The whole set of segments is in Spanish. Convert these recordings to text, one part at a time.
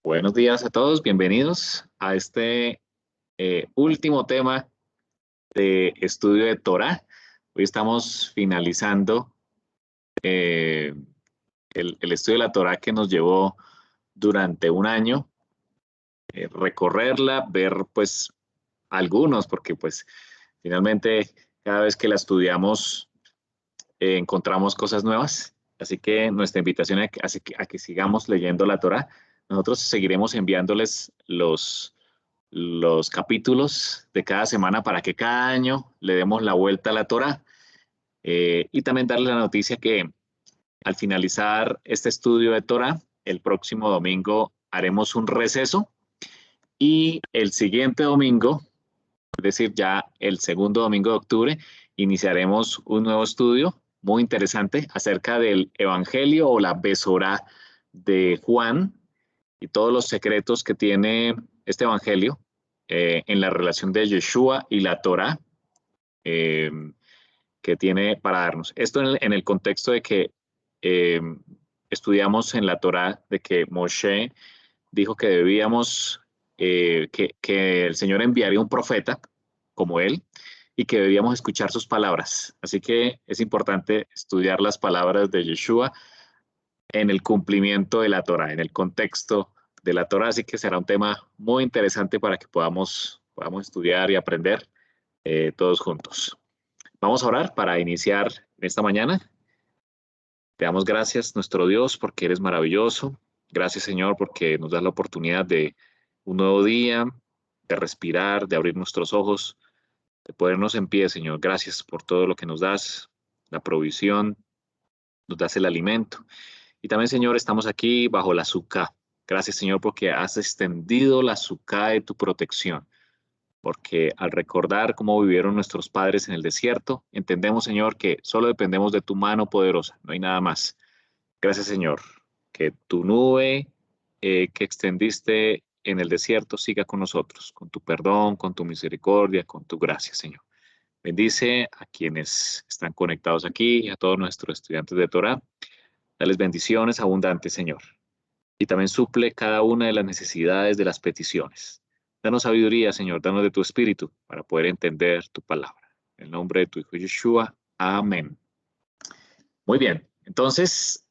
Buenos días a todos, bienvenidos a este último tema de estudio de Torah. Hoy estamos finalizando eh, el estudio de la Torah que nos llevó durante un año, recorrerla, ver pues algunos, porque pues finalmente cada vez que la estudiamos encontramos cosas nuevas. Así que nuestra invitación es a que sigamos leyendo la Torah. Nosotros seguiremos enviándoles los capítulos de cada semana para que cada año le demos la vuelta a la Torah, y también darles la noticia que al finalizar este estudio de Torah, el próximo domingo haremos un receso y el siguiente domingo, es decir, ya el segundo domingo de octubre, iniciaremos un nuevo estudio muy interesante acerca del Evangelio o la Besorá de Juan y todos los secretos que tiene este Evangelio en la relación de Yeshua y la Torah, eh, que tiene para darnos. Esto en el contexto de que eh, estudiamos en la Torah de que Moshe dijo que debíamos, que el Señor enviaría un profeta como él y que debíamos escuchar sus palabras. Así que es importante estudiar las palabras de Yeshua en el cumplimiento de la Torah, en el contexto de la Torah. Así que será un tema muy interesante para que podamos estudiar y aprender todos juntos. Vamos a orar para iniciar esta mañana. Te damos gracias, nuestro Dios, porque eres maravilloso. Gracias, Señor, porque nos das la oportunidad de un nuevo día, de respirar, de abrir nuestros ojos, de ponernos en pie, Señor. Gracias por todo lo que nos das, la provisión, nos das el alimento. Y también, Señor, estamos aquí bajo la suca. Gracias, Señor, porque has extendido la suca de tu protección. Porque al recordar cómo vivieron nuestros padres en el desierto, entendemos, Señor, que solo dependemos de tu mano poderosa, no hay nada más. Gracias, Señor, que tu nube que extendiste en el desierto siga con nosotros, con tu perdón, con tu misericordia, con tu gracia, Señor. Bendice a quienes están conectados aquí y a todos nuestros estudiantes de Torah. Dales bendiciones abundantes, Señor. Y también suple cada una de las necesidades de las peticiones. Danos sabiduría, Señor, danos de tu espíritu para poder entender tu palabra. En el nombre de tu Hijo Yeshua. Amén. Muy bien. Entonces,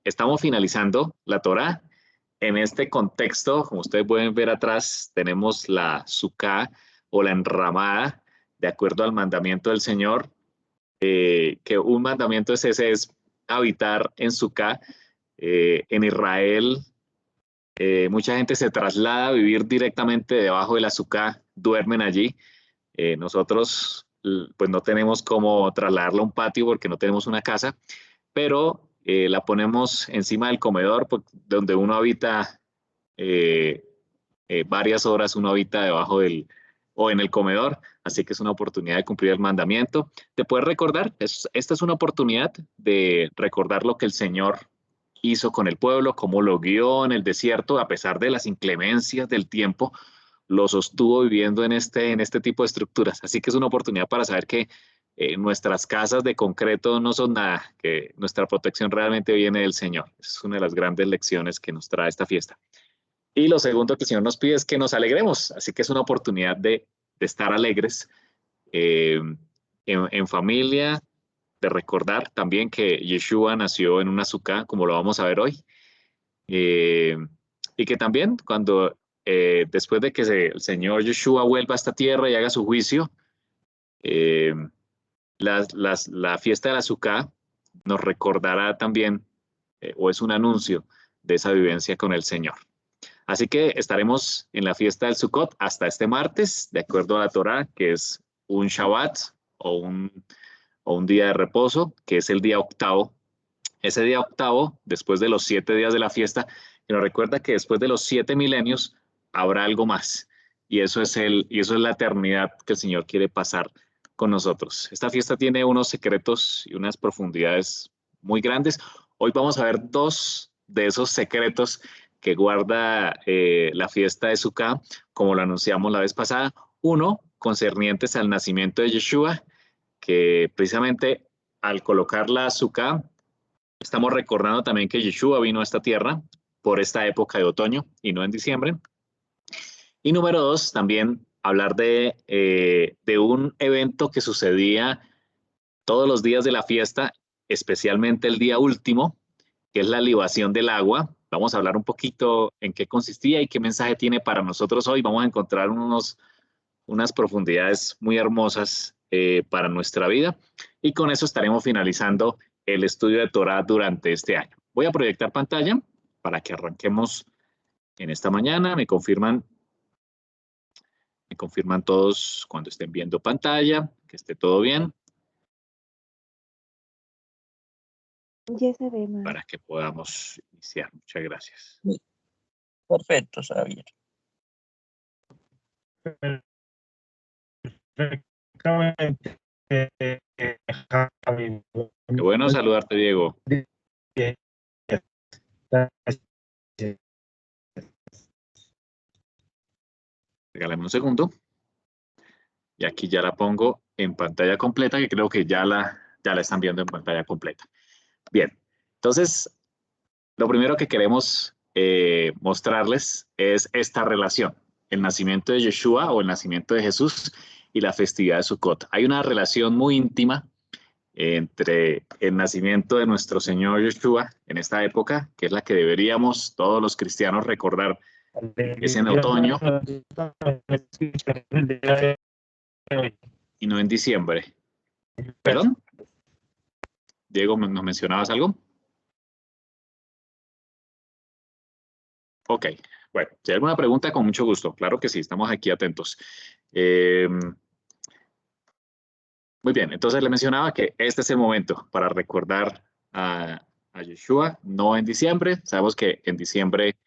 estamos finalizando la Torá. En este contexto, como ustedes pueden ver atrás, tenemos la suká o la enramada, de acuerdo al mandamiento del Señor, que un mandamiento es ese, es habitar en suká. En Israel, mucha gente se traslada a vivir directamente debajo de la suká, duermen allí. Nosotros, pues no tenemos cómo trasladarlo a un patio porque no tenemos una casa, pero la ponemos encima del comedor, pues, donde uno habita eh, varias horas, uno habita debajo del o en el comedor, así que es una oportunidad de cumplir el mandamiento. ¿Te puedes recordar? Esta es una oportunidad de recordar lo que el Señor hizo con el pueblo, cómo lo guió en el desierto, a pesar de las inclemencias del tiempo, lo sostuvo viviendo en este tipo de estructuras. Así que es una oportunidad para saber que nuestras casas de concreto no son nada, que nuestra protección realmente viene del Señor. Es una de las grandes lecciones que nos trae esta fiesta. Y lo segundo que el Señor nos pide es que nos alegremos. Así que es una oportunidad de estar alegres eh, en familia, de recordar también que Yeshua nació en una suká, como lo vamos a ver hoy. Eh, y que también cuando después de que el Señor Yeshua vuelva a esta tierra y haga su juicio, eh, la fiesta de la Sukkah nos recordará también, o es un anuncio de esa vivencia con el Señor. Así que estaremos en la fiesta del Sukkot hasta este martes, de acuerdo a la Torá, que es un Shabbat o un día de reposo, que es el día octavo. Ese día octavo, después de los 7 días de la fiesta, que nos recuerda que después de los 7 milenios habrá algo más. Y eso es la eternidad que el Señor quiere pasar con nosotros. Esta fiesta tiene unos secretos y unas profundidades muy grandes. Hoy vamos a ver dos de esos secretos que guarda la fiesta de Sukkah, como lo anunciamos la vez pasada. Uno, concernientes al nacimiento de Yeshua, que precisamente al colocar la Sukkah, estamos recordando también que Yeshua vino a esta tierra por esta época de otoño y no en diciembre. Y número 2, también hablar de un evento que sucedía todos los días de la fiesta, especialmente el día último, que es la libación del agua. Vamos a hablar un poquito en qué consistía y qué mensaje tiene para nosotros hoy. Vamos a encontrar unas profundidades muy hermosas para nuestra vida. Y con eso estaremos finalizando el estudio de Torah durante este año. Voy a proyectar pantalla para que arranquemos en esta mañana. Me confirman todos cuando estén viendo pantalla, que esté todo bien. Ya se ve, ma. Para que podamos iniciar. Muchas gracias. Perfecto, Xavier. Perfectamente. Javi. Qué bueno saludarte, Diego. Regálame un segundo. Y aquí ya la pongo en pantalla completa, que creo que ya la están viendo en pantalla completa. Bien, entonces, lo primero que queremos mostrarles es esta relación, el nacimiento de Yeshua o el nacimiento de Jesús y la festividad de Sukkot. Hay una relación muy íntima entre el nacimiento de nuestro Señor Yeshua en esta época, que es la que deberíamos todos los cristianos recordar, es en otoño y no en diciembre. ¿Perdón? Diego, ¿nos mencionabas algo? Ok, bueno, si hay alguna pregunta, con mucho gusto. Claro que sí, estamos aquí atentos. Muy bien, entonces le mencionaba que este es el momento para recordar a Yeshua, no en diciembre. Sabemos que en diciembre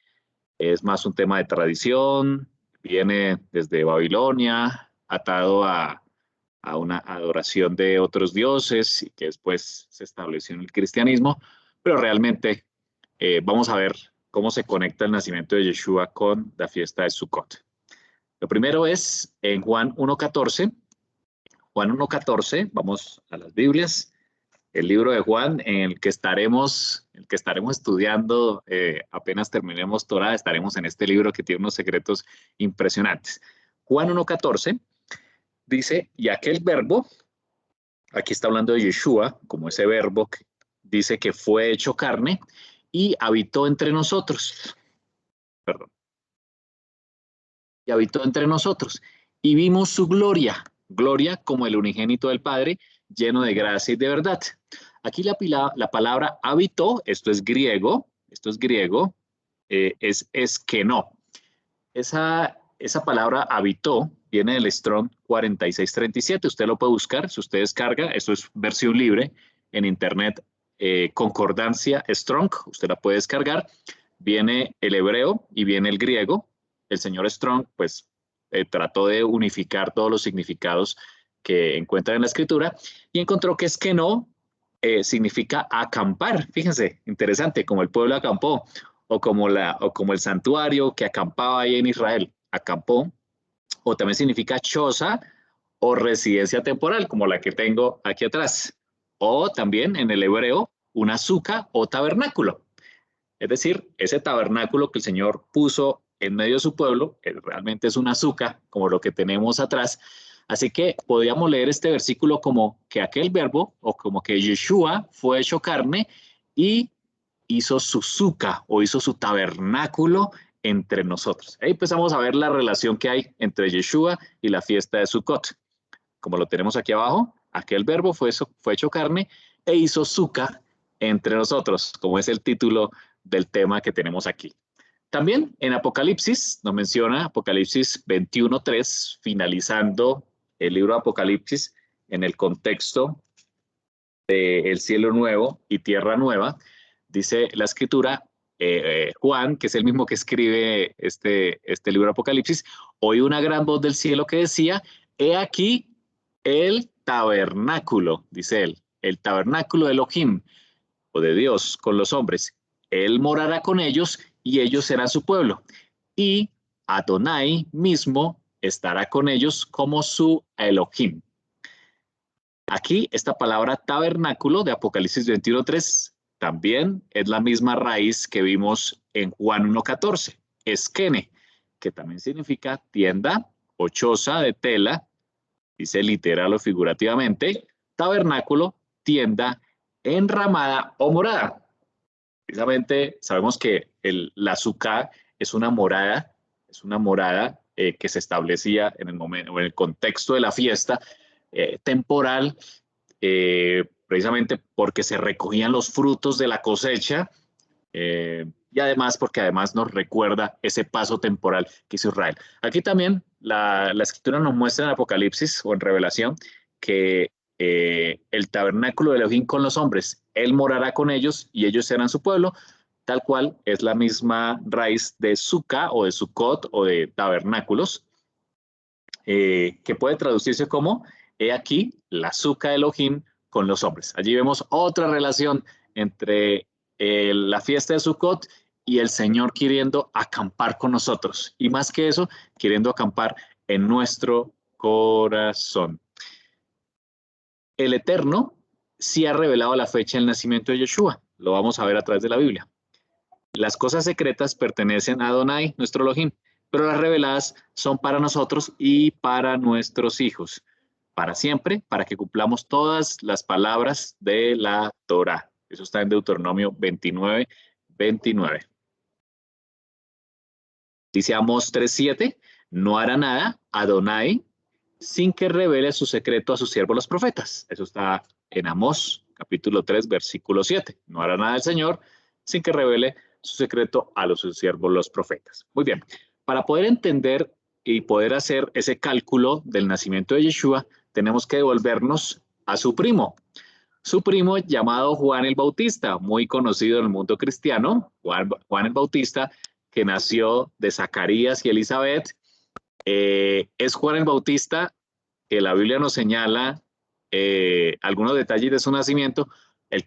es más un tema de tradición, viene desde Babilonia, atado a una adoración de otros dioses y que después se estableció en el cristianismo, pero realmente vamos a ver cómo se conecta el nacimiento de Yeshua con la fiesta de Sukkot. Lo primero es en Juan 1.14. Juan 1.14, vamos a las Biblias, el libro de Juan en el que estaremos estudiando, apenas terminemos Torah, estaremos en este libro que tiene unos secretos impresionantes. Juan 1.14 dice, y aquel verbo, aquí está hablando de Yeshua, como ese verbo que dice que fue hecho carne y habitó entre nosotros. Perdón. Y habitó entre nosotros. Y vimos su gloria, gloria como el unigénito del Padre, lleno de gracia y de verdad. Aquí la palabra habitó, esto es griego, es que no. Esa palabra habitó viene del Strong 4637. Usted lo puede buscar, si usted descarga, esto es versión libre en internet, concordancia Strong, usted la puede descargar. Viene el hebreo y viene el griego. El señor Strong, pues, trató de unificar todos los significados que encuentra en la escritura y encontró que es que no significa acampar. Fíjense, interesante, como el pueblo acampó, o como el santuario que acampaba ahí en Israel, acampó, o también significa choza o residencia temporal, como la que tengo aquí atrás, o también en el hebreo, una suca o tabernáculo. Es decir, ese tabernáculo que el Señor puso en medio de su pueblo, realmente es una suca, como lo que tenemos atrás. Así que podríamos leer este versículo como que aquel verbo, o como que Yeshua fue hecho carne y hizo su suca o hizo su tabernáculo entre nosotros. Ahí empezamos a ver la relación que hay entre Yeshua y la fiesta de Sukkot. Como lo tenemos aquí abajo, aquel verbo fue hecho carne e hizo suca entre nosotros, como es el título del tema que tenemos aquí. También en Apocalipsis nos menciona Apocalipsis 21.3, finalizando el libro de Apocalipsis en el contexto del cielo nuevo y tierra nueva. Dice la escritura, Juan, que es el mismo que escribe este libro de Apocalipsis, oí una gran voz del cielo que decía, he aquí el tabernáculo, dice él, el tabernáculo de Elohim, o de Dios con los hombres. Él morará con ellos y ellos serán su pueblo. Y Adonai mismo estará con ellos como su Elohim. Aquí esta palabra tabernáculo de Apocalipsis 21.3 también es la misma raíz que vimos en Juan 1:14, esquene, que también significa tienda o choza de tela, dice literal o figurativamente, tabernáculo, tienda, enramada o morada. Precisamente sabemos que la sucá es una morada que se establecía en el momento, en el contexto de la fiesta temporal, precisamente porque se recogían los frutos de la cosecha, y además porque además nos recuerda ese paso temporal que hizo Israel. Aquí también la escritura nos muestra en Apocalipsis o en Revelación que el tabernáculo de Elohim con los hombres, él morará con ellos y ellos serán su pueblo, tal cual es la misma raíz de Sukkah o de Sukkot o de tabernáculos, que puede traducirse como he aquí la Sukkah de Elohim con los hombres. Allí vemos otra relación entre la fiesta de Sukkot y el Señor queriendo acampar con nosotros. Y más que eso, queriendo acampar en nuestro corazón. El Eterno sí ha revelado la fecha del nacimiento de Yeshua. Lo vamos a ver a través de la Biblia. Las cosas secretas pertenecen a Adonai, nuestro Elohim, pero las reveladas son para nosotros y para nuestros hijos, para siempre, para que cumplamos todas las palabras de la Torá. Eso está en Deuteronomio 29:29. Dice Amós 3:7, no hará nada Adonai sin que revele su secreto a sus siervos los profetas. Eso está en Amós, capítulo 3, versículo 7. No hará nada el Señor sin que revele su secreto a sus siervos los profetas. Muy bien, para poder entender y poder hacer ese cálculo del nacimiento de Yeshua, tenemos que devolvernos a su primo llamado Juan el Bautista, muy conocido en el mundo cristiano, Juan el Bautista, que nació de Zacarías y Elizabeth. Es Juan el Bautista que la Biblia nos señala algunos detalles de su nacimiento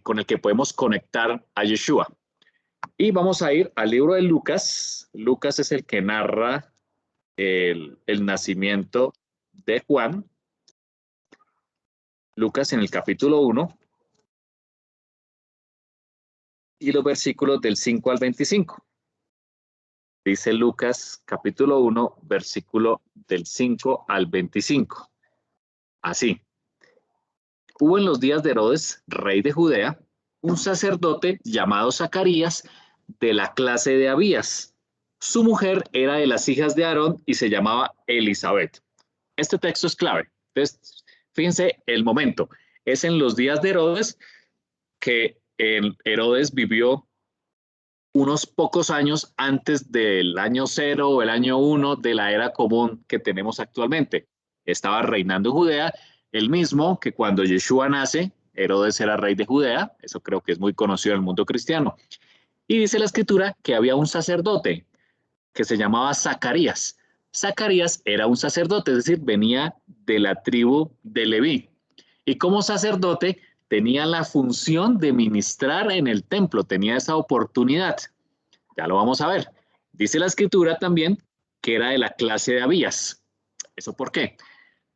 con el que podemos conectar a Yeshua. Y vamos a ir al libro de Lucas. Lucas es el que narra el nacimiento de Juan. Lucas en el capítulo 1 y los versículos del 5 al 25. Dice Lucas capítulo 1, versículo del 5 al 25. Así. Hubo en los días de Herodes, rey de Judea, un sacerdote llamado Zacarías de la clase de Abías. Su mujer era de las hijas de Aarón y se llamaba Elizabeth. Este texto es clave. Entonces, fíjense el momento. Es en los días de Herodes que Herodes vivió unos pocos años antes del año 0 o el año 1 de la era común que tenemos actualmente. Estaba reinando Judea, el mismo que cuando Yeshua nace, Herodes era rey de Judea, eso creo que es muy conocido en el mundo cristiano. Y dice la escritura que había un sacerdote que se llamaba Zacarías. Zacarías era un sacerdote, es decir, venía de la tribu de Leví. Y como sacerdote tenía la función de ministrar en el templo, tenía esa oportunidad. Ya lo vamos a ver. Dice la escritura también que era de la clase de Abías. ¿Eso por qué?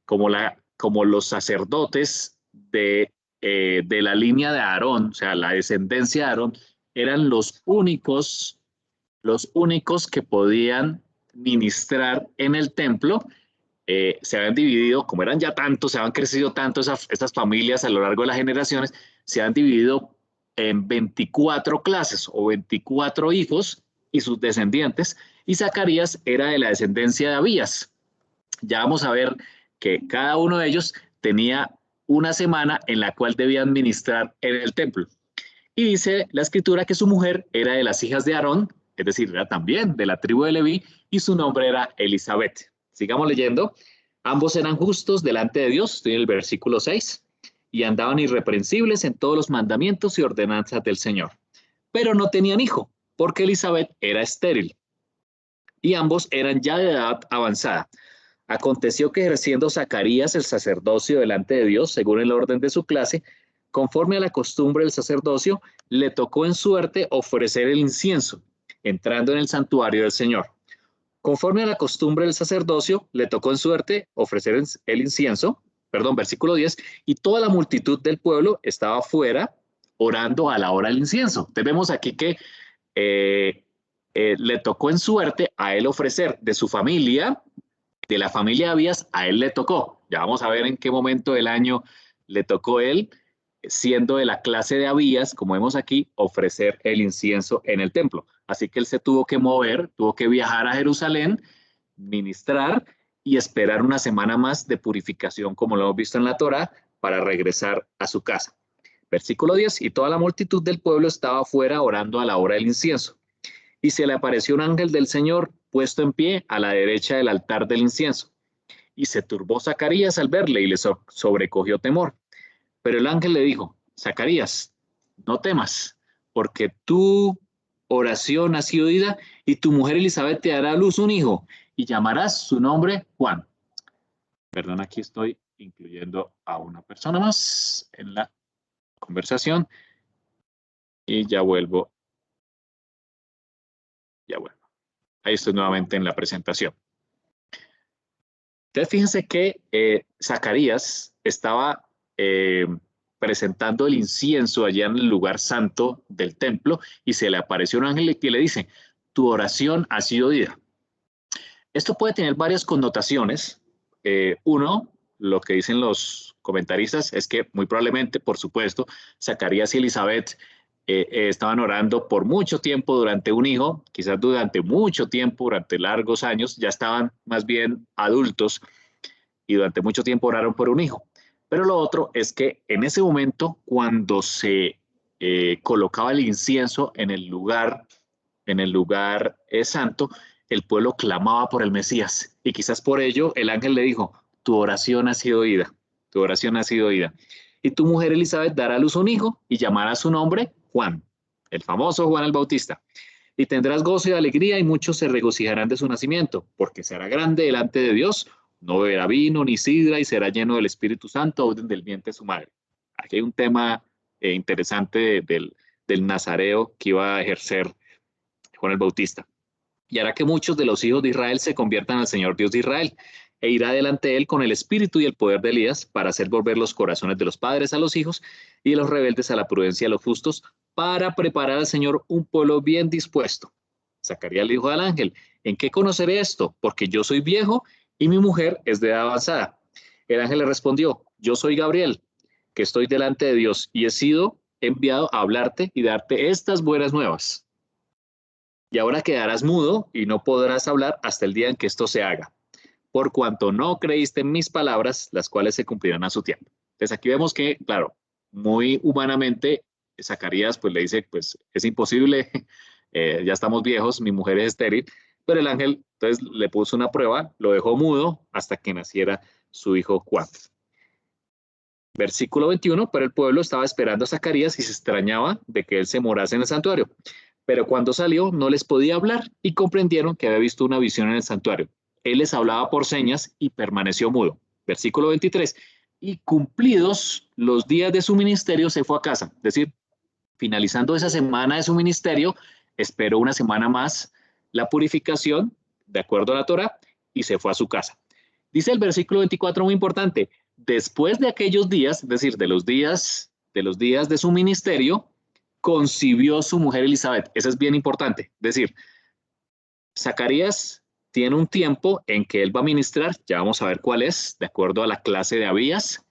Como los sacerdotes de la línea de Aarón, o sea, la descendencia de Aarón, eran los únicos que podían ministrar en el templo. Se habían dividido, como eran ya tantos, se habían crecido tanto estas familias a lo largo de las generaciones, se han dividido en 24 clases o 24 hijos y sus descendientes, y Zacarías era de la descendencia de Abías. Ya vamos a ver que cada uno de ellos tenía una semana en la cual debían ministrar en el templo. Y dice la escritura que su mujer era de las hijas de Aarón, es decir, era también de la tribu de Leví, y su nombre era Elizabeth. Sigamos leyendo. Ambos eran justos delante de Dios, estoy en el versículo 6, y andaban irreprensibles en todos los mandamientos y ordenanzas del Señor. Pero no tenían hijo, porque Elizabeth era estéril, y ambos eran ya de edad avanzada. Aconteció que ejerciendo Zacarías el sacerdocio delante de Dios, según el orden de su clase, conforme a la costumbre del sacerdocio, le tocó en suerte ofrecer el incienso, entrando en el santuario del Señor. Conforme a la costumbre del sacerdocio, le tocó en suerte ofrecer el incienso, versículo 10, y toda la multitud del pueblo estaba fuera orando a la hora del incienso. Entonces vemos aquí que le tocó en suerte a él ofrecer de su familia, de la familia de Abías, a él le tocó. Ya vamos a ver en qué momento del año le tocó él, siendo de la clase de Abías, como vemos aquí, ofrecer el incienso en el templo. Así que él se tuvo que mover, tuvo que viajar a Jerusalén, ministrar y esperar una semana más de purificación, como lo hemos visto en la Torá, para regresar a su casa. Versículo 10, y toda la multitud del pueblo estaba afuera orando a la hora del incienso. Y se le apareció un ángel del Señor puesto en pie a la derecha del altar del incienso. Y se turbó Zacarías al verle y le sobrecogió temor. Pero el ángel le dijo, Zacarías, no temas, porque tu oración ha sido oída y tu mujer Elizabeth te dará a luz un hijo y llamarás su nombre Juan. Perdón, aquí estoy incluyendo a una persona más en la conversación y ya vuelvo. Ahí estoy nuevamente en la presentación. Entonces, fíjense que Zacarías estaba presentando el incienso allá en el lugar santo del templo y se le apareció un ángel que le dice, tu oración ha sido oída. Esto puede tener varias connotaciones. Uno, lo que dicen los comentaristas es que muy probablemente, por supuesto, Zacarías y Elizabeth estaban orando por mucho tiempo durante un hijo, quizás durante mucho tiempo, durante largos años, ya estaban más bien adultos y durante mucho tiempo oraron por un hijo. Pero lo otro es que en ese momento, cuando se colocaba el incienso en el lugar santo, el pueblo clamaba por el Mesías y quizás por ello el ángel le dijo, tu oración ha sido oída, tu oración ha sido oída. Y tu mujer Elizabeth dará a luz un hijo y llamará su nombre Juan, el famoso Juan el Bautista. Y tendrás gozo y alegría y muchos se regocijarán de su nacimiento, porque será grande delante de Dios, no beberá vino ni sidra y será lleno del Espíritu Santo aún del vientre de su madre. Aquí hay un tema interesante del nazareo que iba a ejercer Juan el Bautista. Y hará que muchos de los hijos de Israel se conviertan al Señor Dios de Israel, e irá delante de él con el espíritu y el poder de Elías para hacer volver los corazones de los padres a los hijos y de los rebeldes a la prudencia de los justos, para preparar al Señor un pueblo bien dispuesto. Zacarías le dijo al ángel, ¿en qué conoceré esto? Porque yo soy viejo y mi mujer es de edad avanzada. El ángel le respondió, yo soy Gabriel, que estoy delante de Dios y he sido enviado a hablarte y darte estas buenas nuevas. Y ahora quedarás mudo y no podrás hablar hasta el día en que esto se haga, por cuanto no creíste en mis palabras, las cuales se cumplirán a su tiempo. Entonces aquí vemos que, claro, muy humanamente, Zacarías pues le dice, pues es imposible, ya estamos viejos, mi mujer es estéril, pero el ángel entonces le puso una prueba, lo dejó mudo hasta que naciera su hijo Juan. Versículo 21, pero el pueblo estaba esperando a Zacarías y se extrañaba de que él se morase en el santuario. Pero cuando salió no les podía hablar y comprendieron que había visto una visión en el santuario. Él les hablaba por señas y permaneció mudo. Versículo 23, y cumplidos los días de su ministerio se fue a casa. Es decir, finalizando esa semana de su ministerio, esperó una semana más la purificación, de acuerdo a la Torá, y se fue a su casa. Dice el versículo 24, muy importante, después de aquellos días, es decir, de los días de su ministerio, concibió su mujer Elizabeth. Eso es bien importante. Es decir, Zacarías tiene un tiempo en que él va a ministrar, ya vamos a ver cuál es, de acuerdo a la clase de Abías.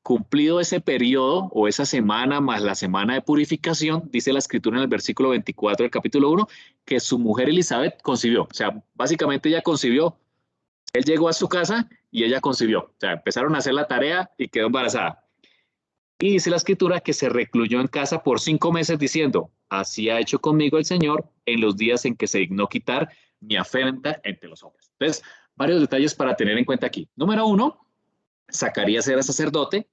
Cumplido ese periodo o esa semana más la semana de purificación, dice la escritura en el versículo 24 del capítulo 1, que su mujer Elizabeth concibió. O sea, básicamente ella concibió. Él llegó a su casa y ella concibió. O sea, empezaron a hacer la tarea y quedó embarazada. Y dice la escritura que se recluyó en casa por 5 meses diciendo, así ha hecho conmigo el Señor en los días en que se dignó quitar mi afrenta entre los hombres. Entonces, varios detalles para tener en cuenta aquí. Número 1, Zacarías era sacerdote.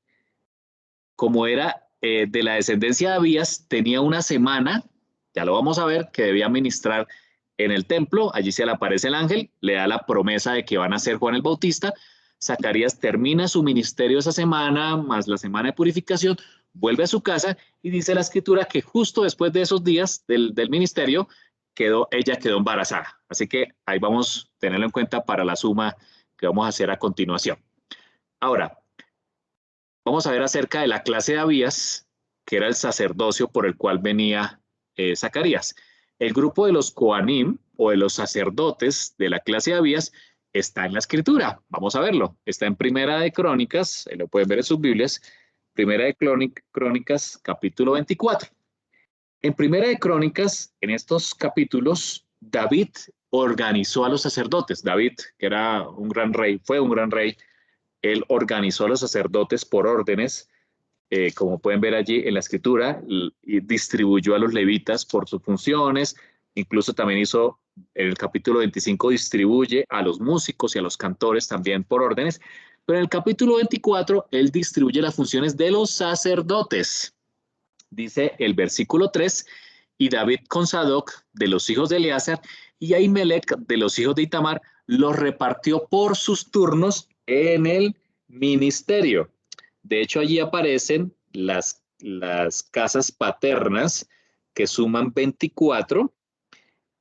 Como era de la descendencia de Abías, tenía una semana, ya lo vamos a ver, que debía ministrar en el templo. Allí se le aparece el ángel, le da la promesa de que van a ser Juan el Bautista. Zacarías termina su ministerio esa semana, más la semana de purificación, vuelve a su casa y dice la escritura que justo después de esos días del ministerio, ella quedó embarazada. Así que ahí vamos a tenerlo en cuenta para la suma que vamos a hacer a continuación. Ahora, vamos a ver acerca de la clase de Abías que era el sacerdocio por el cual venía Zacarías. El grupo de los Coanim, o de los sacerdotes de la clase de Abías, está en la escritura. Vamos a verlo. Está en Primera de Crónicas, lo pueden ver en sus Biblias, Primera de Crónicas, capítulo 24. En Primera de Crónicas, en estos capítulos, David organizó a los sacerdotes. David, que era un gran rey, fue un gran rey, él organizó a los sacerdotes por órdenes, como pueden ver allí en la escritura, y distribuyó a los levitas por sus funciones. Incluso también hizo, en el capítulo 25, distribuye a los músicos y a los cantores también por órdenes. Pero en el capítulo 24, él distribuye las funciones de los sacerdotes. Dice el versículo 3, y David con Sadoc de los hijos de Eleazar y Ahimelech de los hijos de Itamar los repartió por sus turnos en el ministerio. De hecho, allí aparecen las casas paternas que suman 24.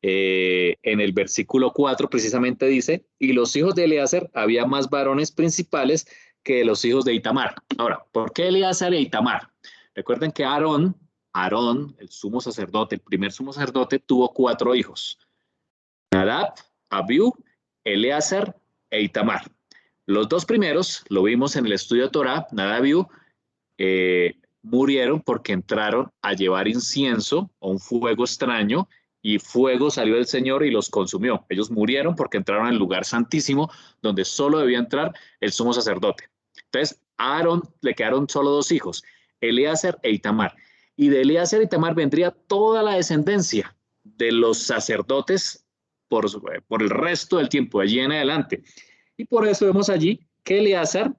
En el versículo 4 precisamente dice, y los hijos de Eleazar había más varones principales que los hijos de Itamar. Ahora, ¿por qué Eleazar e Itamar? Recuerden que Aarón, el sumo sacerdote, el primer sumo sacerdote, tuvo 4 hijos. Nadab, Abiú, Eleazar e Itamar. Los 2 primeros, lo vimos en el estudio de Torah, Nadab y Abiú, murieron porque entraron a llevar incienso o un fuego extraño, y fuego salió del Señor y los consumió. Ellos murieron porque entraron al lugar santísimo donde solo debía entrar el sumo sacerdote. Entonces, a Aarón le quedaron solo 2 hijos, Eleazar e Itamar. Y de Eleazar e Itamar vendría toda la descendencia de los sacerdotes por el resto del tiempo, allí en adelante. Y por eso vemos allí que Eleazar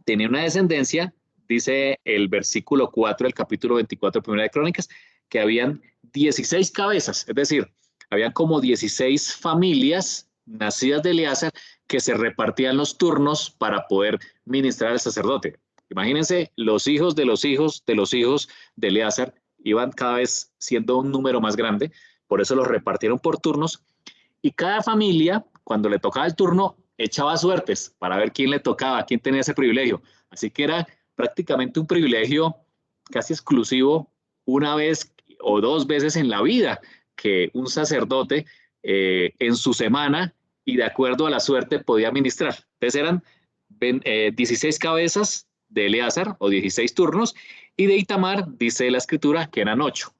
tenía una descendencia, dice el versículo 4 del capítulo 24 de Primera de Crónicas, que habían 16 cabezas, es decir, habían como 16 familias nacidas de Eleazar que se repartían los turnos para poder ministrar al sacerdote. Imagínense, los hijos de los hijos de los hijos de Eleazar iban cada vez siendo un número más grande, por eso los repartieron por turnos, y cada familia, cuando le tocaba el turno, echaba suertes para ver quién le tocaba, quién tenía ese privilegio. Así que era prácticamente un privilegio casi exclusivo, una vez o 2 veces en la vida, que un sacerdote en su semana y de acuerdo a la suerte podía ministrar. Entonces eran 16 cabezas de Eleazar o 16 turnos, y de Itamar dice la escritura que eran 8.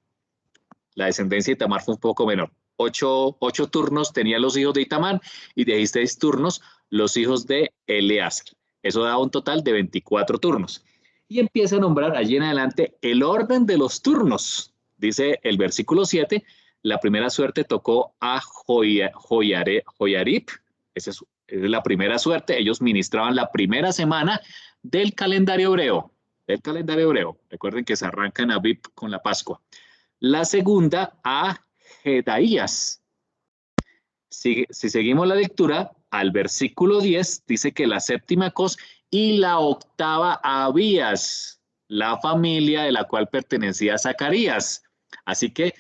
La descendencia de Itamar fue un poco menor. 8 turnos tenían los hijos de Itamar y 16 turnos los hijos de Eleazar. Eso da un total de 24 turnos. Y empieza a nombrar allí en adelante el orden de los turnos. Dice el versículo 7, la primera suerte tocó a Joyarib. Esa es la primera suerte. Ellos ministraban la primera semana del calendario hebreo. Recuerden que se arranca en Abib con la Pascua. La segunda a Jedaías. Si seguimos la lectura, al versículo 10 dice que la séptima Cos y la octava a Abías, la familia de la cual pertenecía a Zacarías. Así que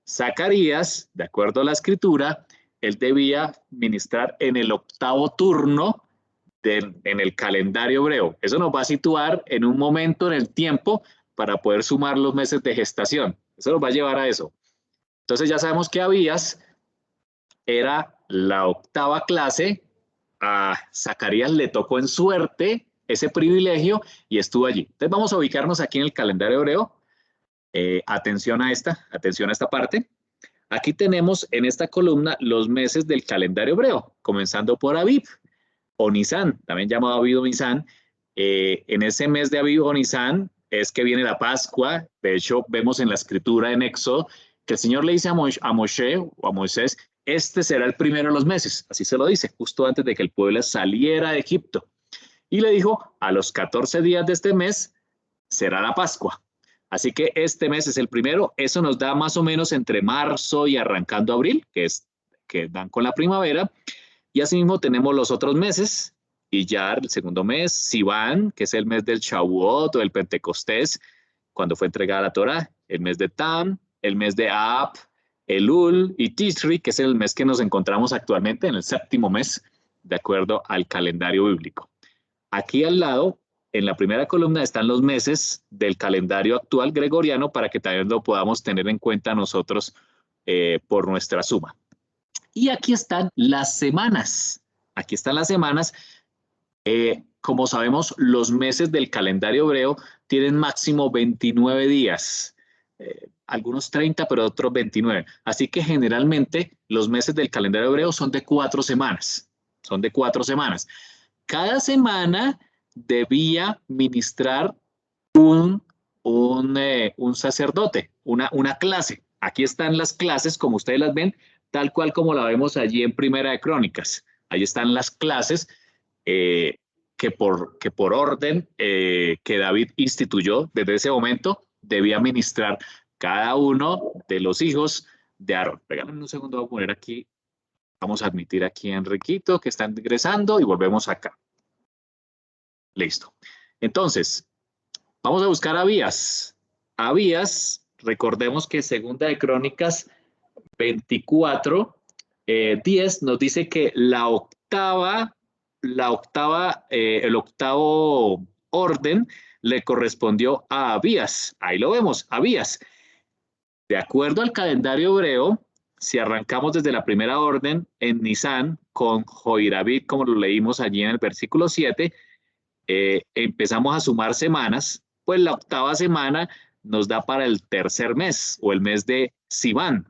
Zacarías, de acuerdo a la escritura, él debía ministrar en el 8º turno en el calendario hebreo. Eso nos va a situar en un momento en el tiempo para poder sumar los meses de gestación. Eso nos va a llevar a eso. Entonces ya sabemos que Abías era la 8ª clase. A Zacarías le tocó en suerte ese privilegio y estuvo allí. Entonces vamos a ubicarnos aquí en el calendario hebreo. Atención a esta parte. Aquí tenemos en esta columna los meses del calendario hebreo, comenzando por Abib o Nisán, también llamado Abib o Nisán. En ese mes de Abib o Nisán es que viene la Pascua. De hecho, vemos en la escritura en Éxodo que el Señor le dice a Moshe o a Moisés, este será el primero de los meses. Así se lo dice, justo antes de que el pueblo saliera de Egipto. Y le dijo, a los 14 días de este mes será la Pascua. Así que este mes es el primero. Eso nos da más o menos entre marzo y arrancando abril, que dan con la primavera. Y asimismo tenemos los otros meses. Y ya el segundo mes, Sivan, que es el mes del Shavuot o del Pentecostés, cuando fue entregada la Torah. El mes de Tam, el mes de Ab, Elul y Tishri, que es el mes que nos encontramos actualmente, en el 7º mes, de acuerdo al calendario bíblico. Aquí al lado en la primera columna están los meses del calendario actual gregoriano para que también lo podamos tener en cuenta nosotros por nuestra suma. Y aquí están las semanas. Aquí están las semanas. Como sabemos, los meses del calendario hebreo tienen máximo 29 días. Algunos 30, pero otros 29. Así que generalmente los meses del calendario hebreo son de 4 semanas. Son de 4 semanas. Cada semana debía ministrar un sacerdote, una clase. Aquí están las clases, como ustedes las ven, tal cual como la vemos allí en Primera de Crónicas. Ahí están las clases que por orden que David instituyó desde ese momento, debía ministrar cada uno de los hijos de Aarón. Regálame un segundo, voy a poner aquí, vamos a admitir aquí a Enriquito que está ingresando y volvemos acá. Listo. Entonces, vamos a buscar a Abías. Abías, recordemos que Segunda de Crónicas 24, 10 nos dice que el octavo orden le correspondió a Abías. Ahí lo vemos, Abías. De acuerdo al calendario hebreo, si arrancamos desde la primera orden en Nisán con Joirabid, como lo leímos allí en el versículo 7, empezamos a sumar semanas, pues la octava semana nos da para el tercer mes o el mes de Sivan.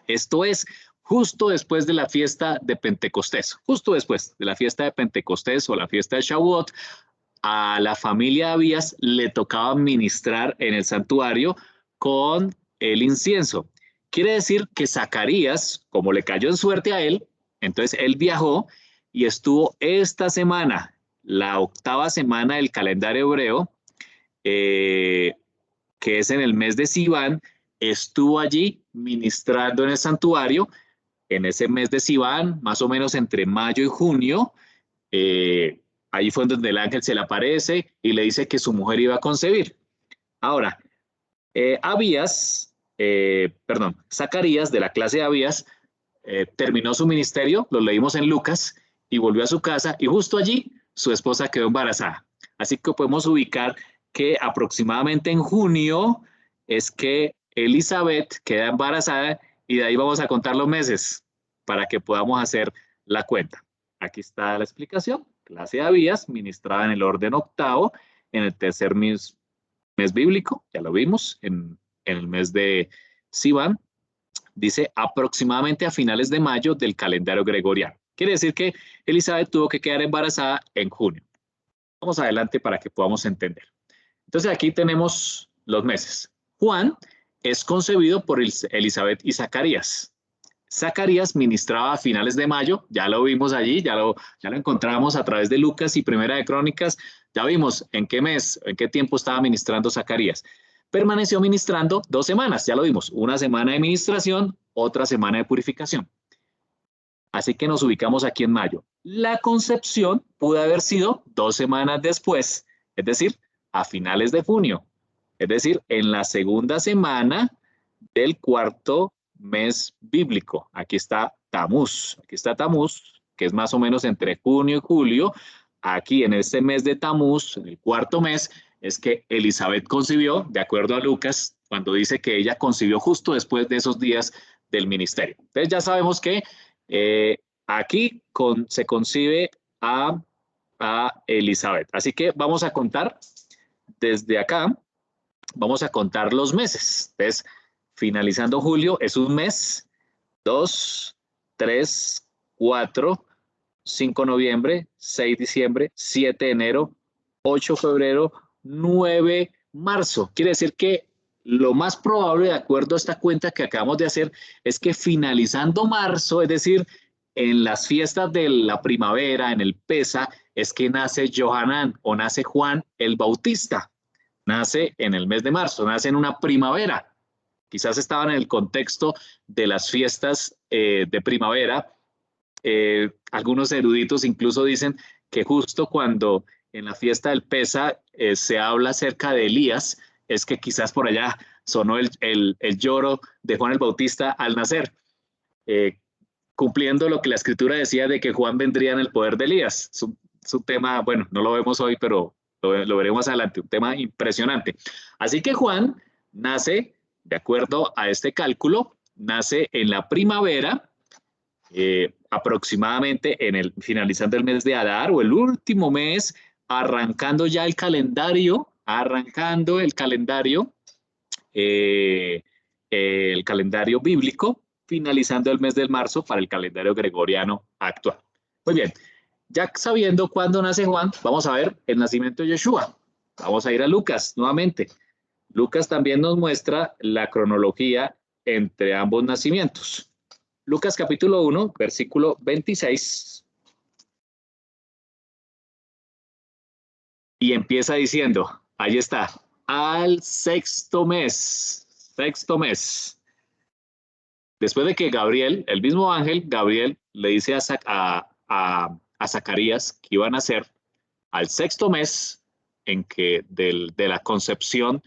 Esto es justo después de la fiesta de Pentecostés, justo después de la fiesta de Pentecostés o la fiesta de Shavuot, a la familia de Abías le tocaba ministrar en el santuario con el incienso. Quiere decir que Zacarías, como le cayó en suerte a él, entonces él viajó y estuvo esta semana, la octava semana del calendario hebreo, que es en el mes de Sivan, estuvo allí ministrando en el santuario, en ese mes de Sivan, más o menos entre mayo y junio. Ahí fue donde el ángel se le aparece y le dice que su mujer iba a concebir. Ahora, Zacarías, de la clase de Abías, terminó su ministerio, lo leímos en Lucas, y volvió a su casa, y justo allí su esposa quedó embarazada. Así que podemos ubicar que aproximadamente en junio es que Elizabeth queda embarazada, y de ahí vamos a contar los meses para que podamos hacer la cuenta. Aquí está la explicación. Clase de Abías, ministrada en el orden octavo, en el tercer mes bíblico, ya lo vimos, en el mes de Sivan, dice aproximadamente a finales de mayo del calendario gregoriano. Quiere decir que Elizabeth tuvo que quedar embarazada en junio. Vamos adelante para que podamos entender. Entonces aquí tenemos los meses. Juan es concebido por Elizabeth y Zacarías. Zacarías ministraba a finales de mayo, ya lo vimos allí, ya lo encontramos a través de Lucas y Primera de Crónicas, ya vimos en qué mes, en qué tiempo estaba ministrando Zacarías. Permaneció ministrando 2 semanas, ya lo vimos, una semana de ministración, otra semana de purificación. Así que nos ubicamos aquí en mayo. La concepción pudo haber sido 2 semanas después, es decir, a finales de junio, es decir, en la segunda semana del cuarto mes bíblico. Aquí está Tamuz, que es más o menos entre junio y julio. Aquí en este mes de Tamuz, en el cuarto mes, es que Elizabeth concibió, de acuerdo a Lucas, cuando dice que ella concibió justo después de esos días del ministerio. Entonces ya sabemos que aquí se concibe a Elizabeth. Así que vamos a contar desde acá, vamos a contar los meses. Entonces, finalizando julio es un mes, 2, 3, 4, 5 noviembre, 6 diciembre, 7 enero, 8 febrero, 9 marzo. Quiere decir que lo más probable, de acuerdo a esta cuenta que acabamos de hacer, es que finalizando marzo, es decir, en las fiestas de la primavera, en el Pesa, es que nace Johanán o nace Juan el Bautista. Nace en el mes de marzo, nace en una primavera. Quizás estaban en el contexto de las fiestas de primavera. Algunos eruditos incluso dicen que justo cuando en la fiesta del Pesa se habla acerca de Elías, es que quizás por allá sonó el lloro de Juan el Bautista al nacer, cumpliendo lo que la escritura decía de que Juan vendría en el poder de Elías. Es un tema, bueno, no lo vemos hoy, pero Lo veremos más adelante, un tema impresionante. Así que Juan nace, de acuerdo a este cálculo, nace en la primavera, aproximadamente finalizando el mes de Adar o el último mes, arrancando ya el calendario, el calendario bíblico, finalizando el mes de marzo para el calendario gregoriano actual. Muy bien, ya sabiendo cuándo nace Juan, vamos a ver el nacimiento de Yeshua. Vamos a ir a Lucas nuevamente. Lucas también nos muestra la cronología entre ambos nacimientos. Lucas capítulo 1, versículo 26. Y empieza diciendo, ahí está, al sexto mes. Después de que Gabriel, el mismo ángel, Gabriel, le dice a Zacarías que iban a nacer al sexto mes en que de la concepción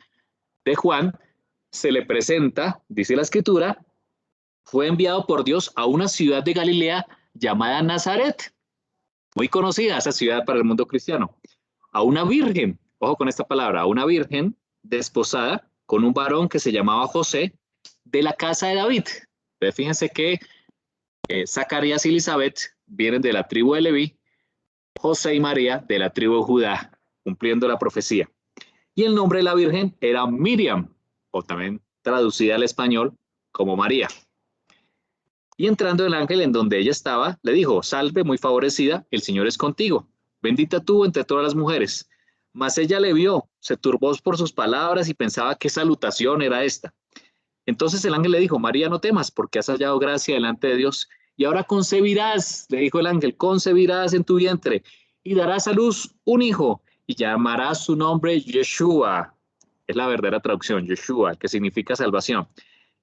de Juan, se le presenta, dice la escritura, fue enviado por Dios a una ciudad de Galilea llamada Nazaret, muy conocida esa ciudad para el mundo cristiano, a una virgen, ojo con esta palabra, a una virgen desposada con un varón que se llamaba José, de la casa de David. Entonces, fíjense que Zacarías y Elizabeth vienen de la tribu de Leví, José y María de la tribu de Judá, cumpliendo la profecía. Y el nombre de la virgen era Miriam, o también traducida al español como María. Y entrando el ángel en donde ella estaba, le dijo, salve muy favorecida, el Señor es contigo, bendita tú entre todas las mujeres. Mas ella le vio, se turbó por sus palabras y pensaba qué salutación era esta. Entonces el ángel le dijo, María, no temas, porque has hallado gracia delante de Dios. Y ahora concebirás, le dijo el ángel, concebirás en tu vientre y darás a luz un hijo y llamarás su nombre Yeshua. Es la verdadera traducción, Yeshua, que significa salvación.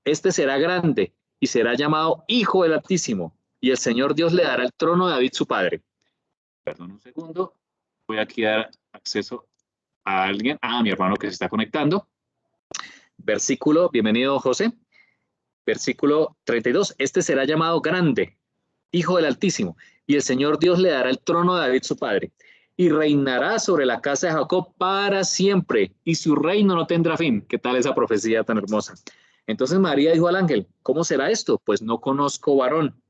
Este será grande y será llamado Hijo del Altísimo, y el Señor Dios le dará el trono de David su padre. Perdón un segundo, voy aquí a dar acceso a alguien, a mi hermano que se está conectando. Versículo, bienvenido José. Versículo 32, este será llamado grande, Hijo del Altísimo, y el Señor Dios le dará el trono de David su padre, y reinará sobre la casa de Jacob para siempre, y su reino no tendrá fin. ¿Qué tal esa profecía tan hermosa? Entonces María dijo al ángel, ¿cómo será esto? Pues no conozco varón.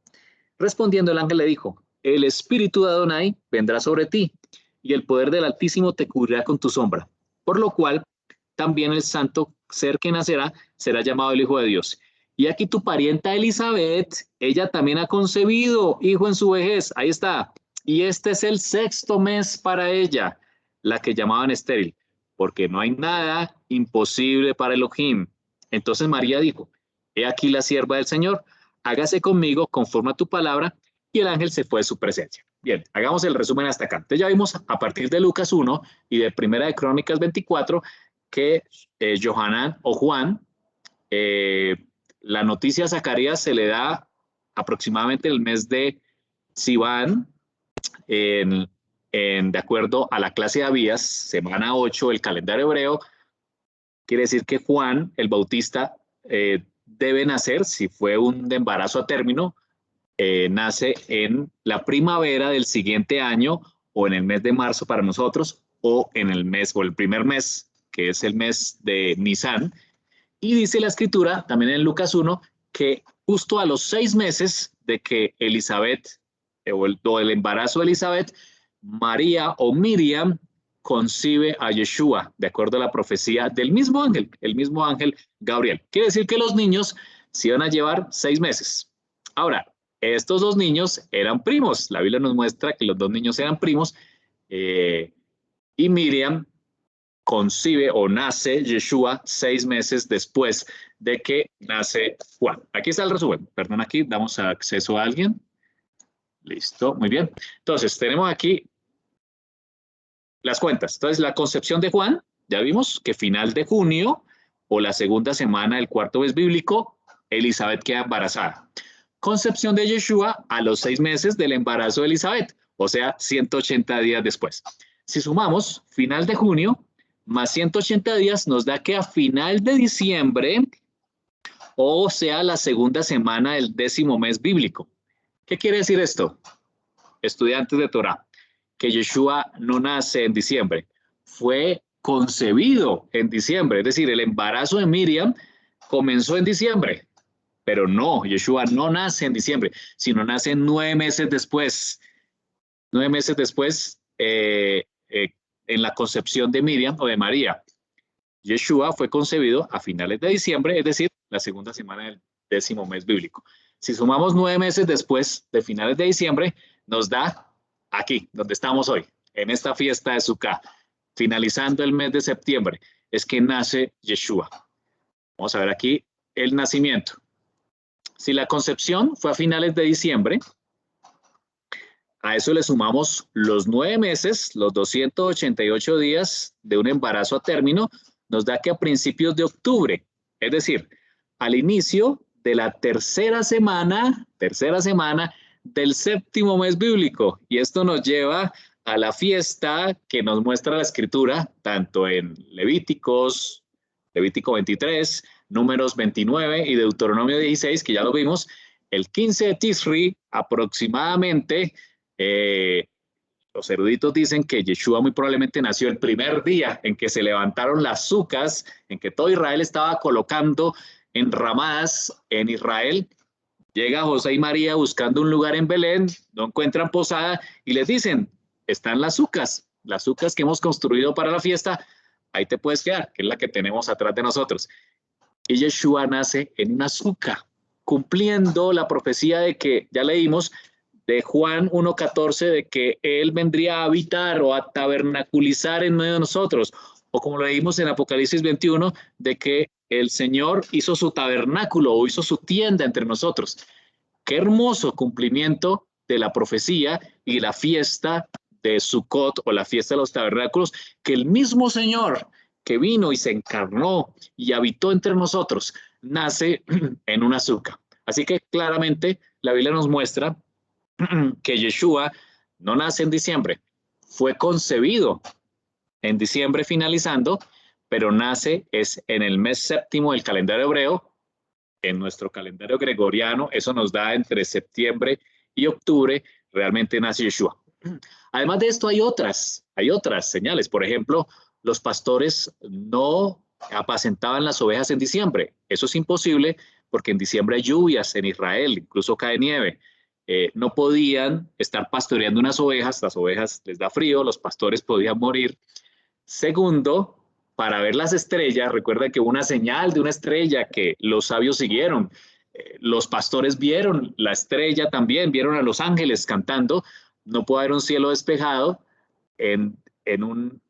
Respondiendo el ángel le dijo, el Espíritu de Adonai vendrá sobre ti, y el poder del Altísimo te cubrirá con tu sombra. Por lo cual, también el santo ser que nacerá será llamado el Hijo de Dios. Y aquí tu parienta Elizabeth, ella también ha concebido hijo en su vejez. Ahí está. Y este es el sexto mes para ella, la que llamaban estéril, porque no hay nada imposible para Elohim. Entonces María dijo, he aquí la sierva del Señor, hágase conmigo conforme a tu palabra, y el ángel se fue de su presencia. Bien, hagamos el resumen hasta acá. Entonces ya vimos a partir de Lucas 1 y de Primera de Crónicas 24 que Johanán o Juan, la noticia a Zacarías se le da aproximadamente el mes de Sivan, de acuerdo a la clase de Abías, semana 8 del calendario hebreo. Quiere decir que Juan, el Bautista, debe nacer, si fue un embarazo a término, nace en la primavera del siguiente año o en el mes de marzo para nosotros o en el mes o el primer mes, que es el mes de Nisan. Y dice la escritura, también en Lucas 1, que justo a los 6 meses de que Elizabeth, o el embarazo de Elizabeth, María o Miriam concibe a Yeshua, de acuerdo a la profecía del mismo ángel, el mismo ángel Gabriel. Quiere decir que los niños se iban a llevar 6 meses. Ahora, estos dos niños eran primos. La Biblia nos muestra que los dos niños eran primos, y Miriam concibe o nace Yeshua 6 meses después de que nace Juan. Aquí está el resumen. Perdón, aquí damos acceso a alguien. Listo, muy bien. Entonces, tenemos aquí las cuentas. Entonces, la concepción de Juan, ya vimos que final de junio o la segunda semana del cuarto mes bíblico, Elizabeth queda embarazada. Concepción de Yeshua a los 6 meses del embarazo de Elizabeth, o sea, 180 días después. Si sumamos final de junio más 180 días, nos da que a final de diciembre, o sea, la segunda semana del 10º mes bíblico. ¿Qué quiere decir esto? Estudiantes de Torah, que Yeshua no nace en diciembre. fue concebido en diciembre. Es decir, el embarazo de Miriam comenzó en diciembre, pero no, Yeshua no nace en diciembre, sino nace 9 meses después. 9 meses después, en la concepción de Miriam o de María. Yeshua fue concebido a finales de diciembre, es decir, la segunda semana del 10º mes bíblico. Si sumamos 9 meses después de finales de diciembre, nos da aquí, donde estamos hoy, en esta fiesta de Sukkah, finalizando el mes de septiembre, es que nace Yeshua. Vamos a ver aquí el nacimiento. Si la concepción fue a finales de diciembre, a eso le sumamos los 9 meses, los 288 días de un embarazo a término, nos da que a principios de octubre, es decir, al inicio de la tercera semana del 7º mes bíblico. Y esto nos lleva a la fiesta que nos muestra la Escritura, tanto en Levítico 23, Números 29 y Deuteronomio 16, que ya lo vimos, el 15 de Tisri aproximadamente. Los eruditos dicen que Yeshua muy probablemente nació el primer día en que se levantaron las sucas, en que todo Israel estaba colocando enramadas en Israel. Llega José y María buscando un lugar en Belén, no encuentran posada y les dicen, están las sucas que hemos construido para la fiesta, ahí te puedes quedar, que es la que tenemos atrás de nosotros. Y Yeshua nace en una suca, cumpliendo la profecía de que ya leímos, de Juan 1:14, de que Él vendría a habitar o a tabernaculizar en medio de nosotros, o como lo leímos en Apocalipsis 21, de que el Señor hizo su tabernáculo o hizo su tienda entre nosotros. Qué hermoso cumplimiento de la profecía y la fiesta de Sukkot o la fiesta de los tabernáculos, que el mismo Señor que vino y se encarnó y habitó entre nosotros, nace en una suca. Así que claramente la Biblia nos muestra que Yeshua no nace en diciembre, fue concebido en diciembre finalizando, pero nace es en el mes 7º del calendario hebreo. En nuestro calendario gregoriano, eso nos da entre septiembre y octubre, realmente nace Yeshua. Además de esto hay otras señales. Por ejemplo, los pastores no apacentaban las ovejas en diciembre. Eso es imposible porque en diciembre hay lluvias en Israel, incluso cae nieve. No podían estar pastoreando unas ovejas, las ovejas les da frío, los pastores podían morir. Segundo, para ver las estrellas, recuerda que hubo una señal de una estrella que los sabios siguieron. Los pastores vieron la estrella también, vieron a los ángeles cantando. No puede haber un cielo despejado en un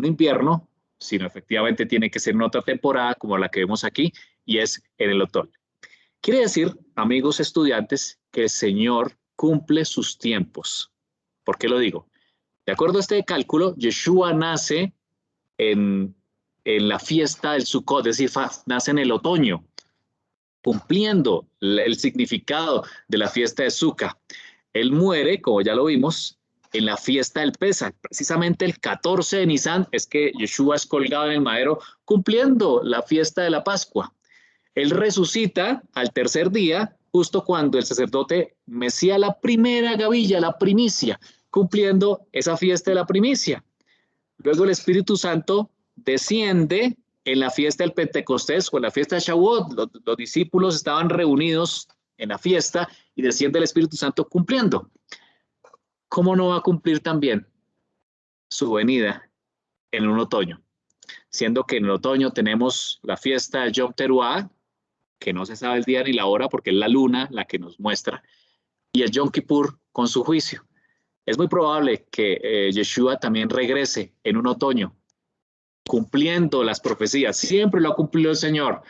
invierno, sino efectivamente tiene que ser en otra temporada como la que vemos aquí, y es en el otoño. Quiere decir, amigos estudiantes, que el Señor cumple sus tiempos. ¿Por qué lo digo? De acuerdo a este cálculo, Yeshua nace en la fiesta del Sukkot, es decir, nace en el otoño, cumpliendo el significado de la fiesta de Sukkot. Él muere, como ya lo vimos, en la fiesta del Pesach. Precisamente el 14 de Nisan es que Yeshua es colgado en el madero, cumpliendo la fiesta de la Pascua. Él resucita al tercer día, justo cuando el sacerdote mecía la primera gavilla, la primicia, cumpliendo esa fiesta de la primicia. Luego el Espíritu Santo desciende en la fiesta del Pentecostés o en la fiesta de Shavuot. Los discípulos estaban reunidos en la fiesta y desciende el Espíritu Santo cumpliendo. ¿Cómo no va a cumplir también su venida en un otoño? Siendo que en el otoño tenemos la fiesta de Yom Teruah, que no se sabe el día ni la hora porque es la luna la que nos muestra, y el Yom Kippur con su juicio. Es muy probable que Yeshua también regrese en un otoño, cumpliendo las profecías. Siempre lo ha cumplido el Señor.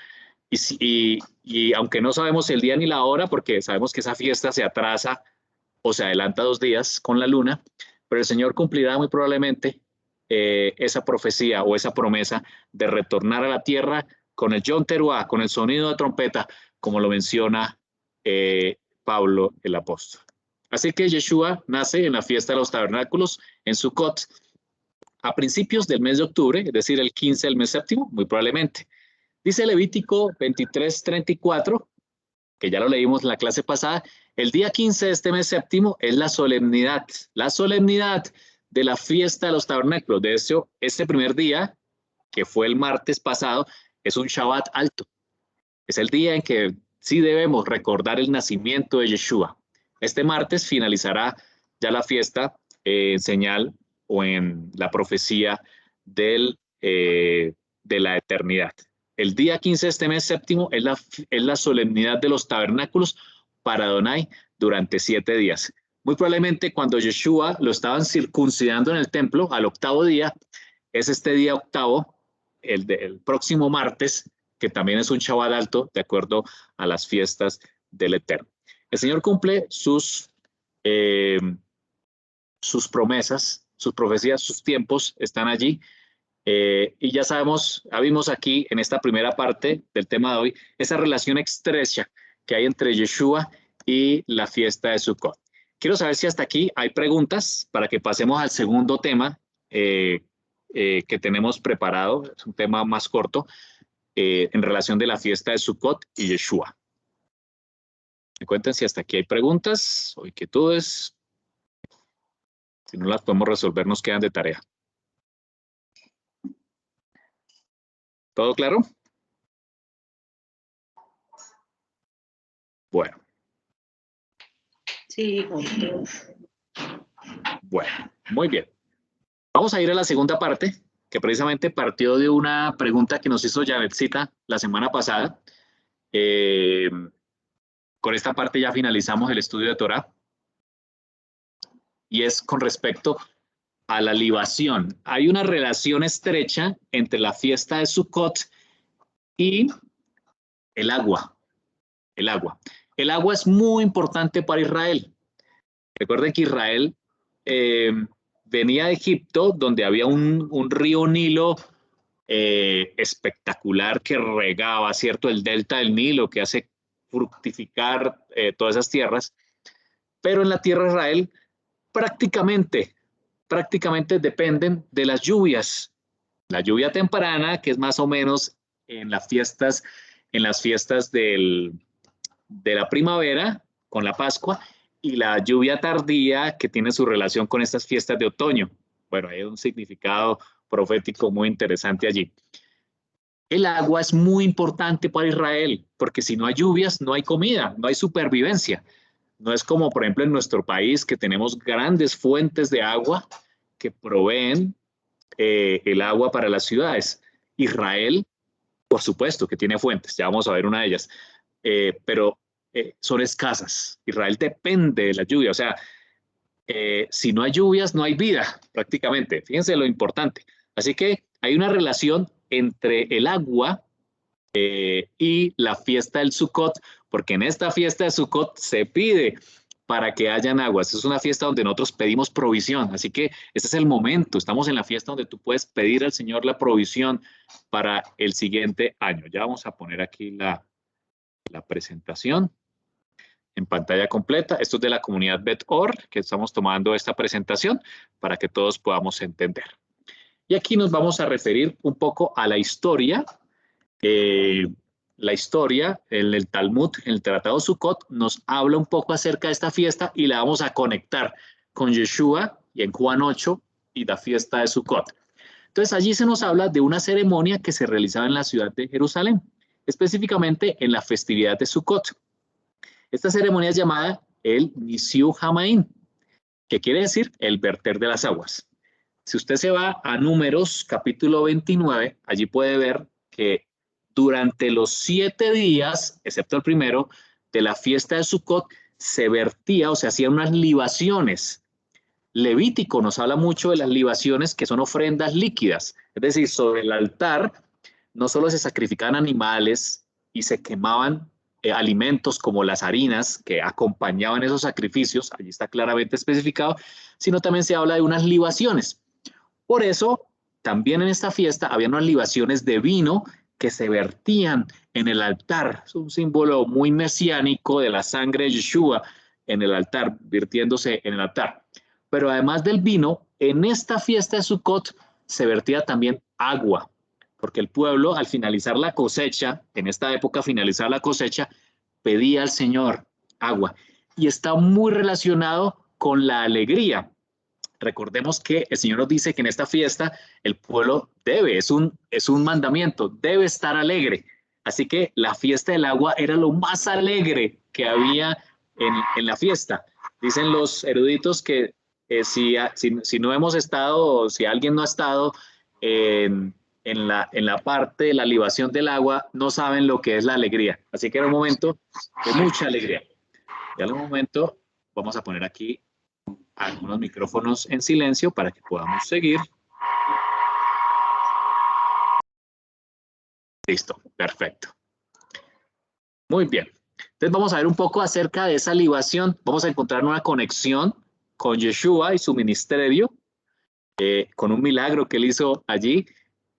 Y aunque no sabemos el día ni la hora, porque sabemos que esa fiesta se atrasa o se adelanta 2 días con la luna, pero el Señor cumplirá muy probablemente esa profecía o esa promesa de retornar a la tierra con el Yom Teruah, con el sonido de trompeta, como lo menciona Pablo el apóstol. Así que Yeshua nace en la fiesta de los tabernáculos en Sukkot a principios del mes de octubre, es decir, el 15 del mes 7º, muy probablemente. Dice Levítico 23:34, que ya lo leímos en la clase pasada, el día 15 de este mes 7º es la solemnidad de la fiesta de los tabernáculos. De hecho, este primer día, que fue el martes pasado, es un Shabbat alto. Es el día en que sí debemos recordar el nacimiento de Yeshua. Este martes finalizará ya la fiesta en señal o en la profecía de la eternidad. El día 15 de este mes séptimo es la solemnidad de los tabernáculos para Adonai durante 7 días. Muy probablemente cuando Yeshua lo estaban circuncidando en el templo al octavo día, es este día octavo, el próximo martes, que también es un Shabbat alto, de acuerdo a las fiestas del Eterno. El Señor cumple sus promesas, sus profecías, sus tiempos están allí. Y ya sabemos, vimos aquí en esta primera parte del tema de hoy, esa relación estrecha que hay entre Yeshua y la fiesta de Sukkot. Quiero saber si hasta aquí hay preguntas para que pasemos al segundo tema que tenemos preparado. Es un tema más corto en relación de la fiesta de Sukkot y Yeshua. Me cuenten si hasta aquí hay preguntas o inquietudes. Si no las podemos resolver, nos quedan de tarea. ¿Todo claro? Bueno. Sí. Bueno, muy bien. Vamos a ir a la segunda parte, que precisamente partió de una pregunta que nos hizo Janetcita la semana pasada. Con esta parte ya finalizamos el estudio de Torah. Y es con respecto a la libación. Hay una relación estrecha entre la fiesta de Sukkot y el agua. El agua. El agua es muy importante para Israel. Recuerden que Israel venía de Egipto, donde había un río Nilo espectacular que regaba, ¿cierto? El delta del Nilo que hace fructificar todas esas tierras. Pero en la tierra de Israel prácticamente dependen de las lluvias. La lluvia temprana, que es más o menos en las fiestas de la primavera, con la Pascua, y la lluvia tardía, que tiene su relación con estas fiestas de otoño. Bueno, hay un significado profético muy interesante allí. El agua es muy importante para Israel, porque si no hay lluvias, no hay comida, no hay supervivencia. No es como, por ejemplo, en nuestro país, que tenemos grandes fuentes de agua que proveen el agua para las ciudades. Israel, por supuesto, que tiene fuentes, ya vamos a ver una de ellas, pero son escasas. Israel depende de la lluvia, o sea, si no hay lluvias, no hay vida, prácticamente. Fíjense lo importante. Así que hay una relación entre el agua y la fiesta del Sukkot, porque en esta fiesta de Sukkot se pide para que hayan aguas. Es una fiesta donde nosotros pedimos provisión, así que este es el momento. Estamos en la fiesta donde tú puedes pedir al Señor la provisión para el siguiente año. Ya vamos a poner aquí la presentación en pantalla completa. Esto es de la comunidad Bet-Or, que estamos tomando esta presentación para que todos podamos entender. Y aquí nos vamos a referir un poco a la historia. La historia en el Talmud, en el Tratado Sukkot, nos habla un poco acerca de esta fiesta y la vamos a conectar con Yeshua y en Juan 8 y la fiesta de Sukkot. Entonces allí se nos habla de una ceremonia que se realizaba en la ciudad de Jerusalén, específicamente en la festividad de Sukkot. Esta ceremonia es llamada el Nisiu Hamaim, que quiere decir el verter de las aguas. Si usted se va a Números, capítulo 29, allí puede ver que durante los 7 días, excepto el primero, de la fiesta de Sukkot, se vertía o se hacían unas libaciones. Levítico nos habla mucho de las libaciones, que son ofrendas líquidas. Es decir, sobre el altar no solo se sacrificaban animales y se quemaban alimentos como las harinas que acompañaban esos sacrificios, allí está claramente especificado, sino también se habla de unas libaciones. Por eso, también en esta fiesta había unas libaciones de vino que se vertían en el altar. Es un símbolo muy mesiánico de la sangre de Yeshua en el altar, virtiéndose en el altar. Pero además del vino, en esta fiesta de Sukkot se vertía también agua, porque el pueblo, al finalizar la cosecha, en esta época finalizar la cosecha, pedía al Señor agua. Y está muy relacionado con la alegría. recordemos que el Señor nos dice que en esta fiesta el pueblo debe, es un mandamiento, debe estar alegre. Así que la fiesta del agua era lo más alegre que había en la fiesta. Dicen los eruditos que si no hemos estado, o si alguien no ha estado en la parte de la libación del agua, no saben lo que es la alegría. Así que era un momento de mucha alegría. Ya en un momento vamos a poner aquí algunos micrófonos en silencio para que podamos seguir. Listo, perfecto. Muy bien. Entonces vamos a ver un poco acerca de esa libación. Vamos a encontrar una conexión con Yeshua y su ministerio, con un milagro que él hizo allí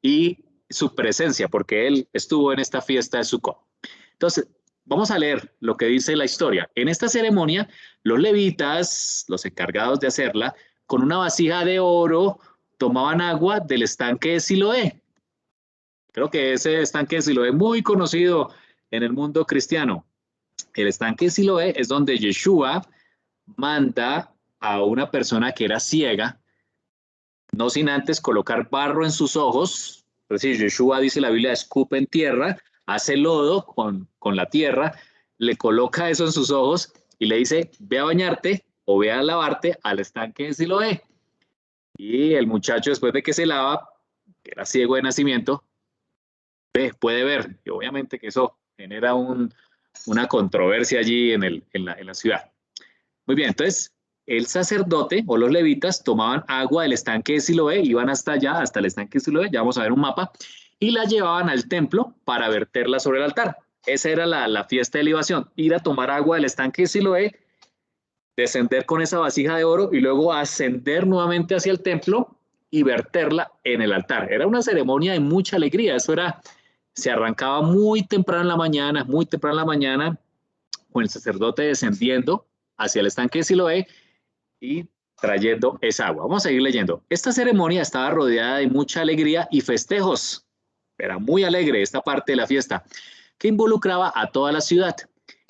y su presencia, porque él estuvo en esta fiesta de Sukkot. Entonces, vamos a leer lo que dice la historia. En esta ceremonia, los levitas, los encargados de hacerla, con una vasija de oro, tomaban agua del estanque de Siloé. Creo que ese estanque de Siloé es muy conocido en el mundo cristiano. El estanque de Siloé es donde Yeshua manda a una persona que era ciega, no sin antes colocar barro en sus ojos. Es decir, Yeshua, dice la Biblia, escupe en tierra, hace lodo con la tierra, le coloca eso en sus ojos y le dice, ve a bañarte o ve a lavarte al estanque de Siloé. Y el muchacho, después de que se lava, que era ciego de nacimiento, puede ver. Y obviamente que eso genera una controversia allí en la ciudad. Muy bien, entonces el sacerdote o los levitas tomaban agua del estanque de Siloé, iban hasta allá, hasta el estanque de Siloé, ya vamos a ver un mapa, y la llevaban al templo para verterla sobre el altar. Esa era la fiesta de libación, ir a tomar agua del estanque de Siloé, descender con esa vasija de oro y luego ascender nuevamente hacia el templo y verterla en el altar. Era una ceremonia de mucha alegría, se arrancaba muy temprano en la mañana, con el sacerdote descendiendo hacia el estanque de Siloé y trayendo esa agua. Vamos a seguir leyendo. Esta ceremonia estaba rodeada de mucha alegría y festejos. Era muy alegre esta parte de la fiesta, que involucraba a toda la ciudad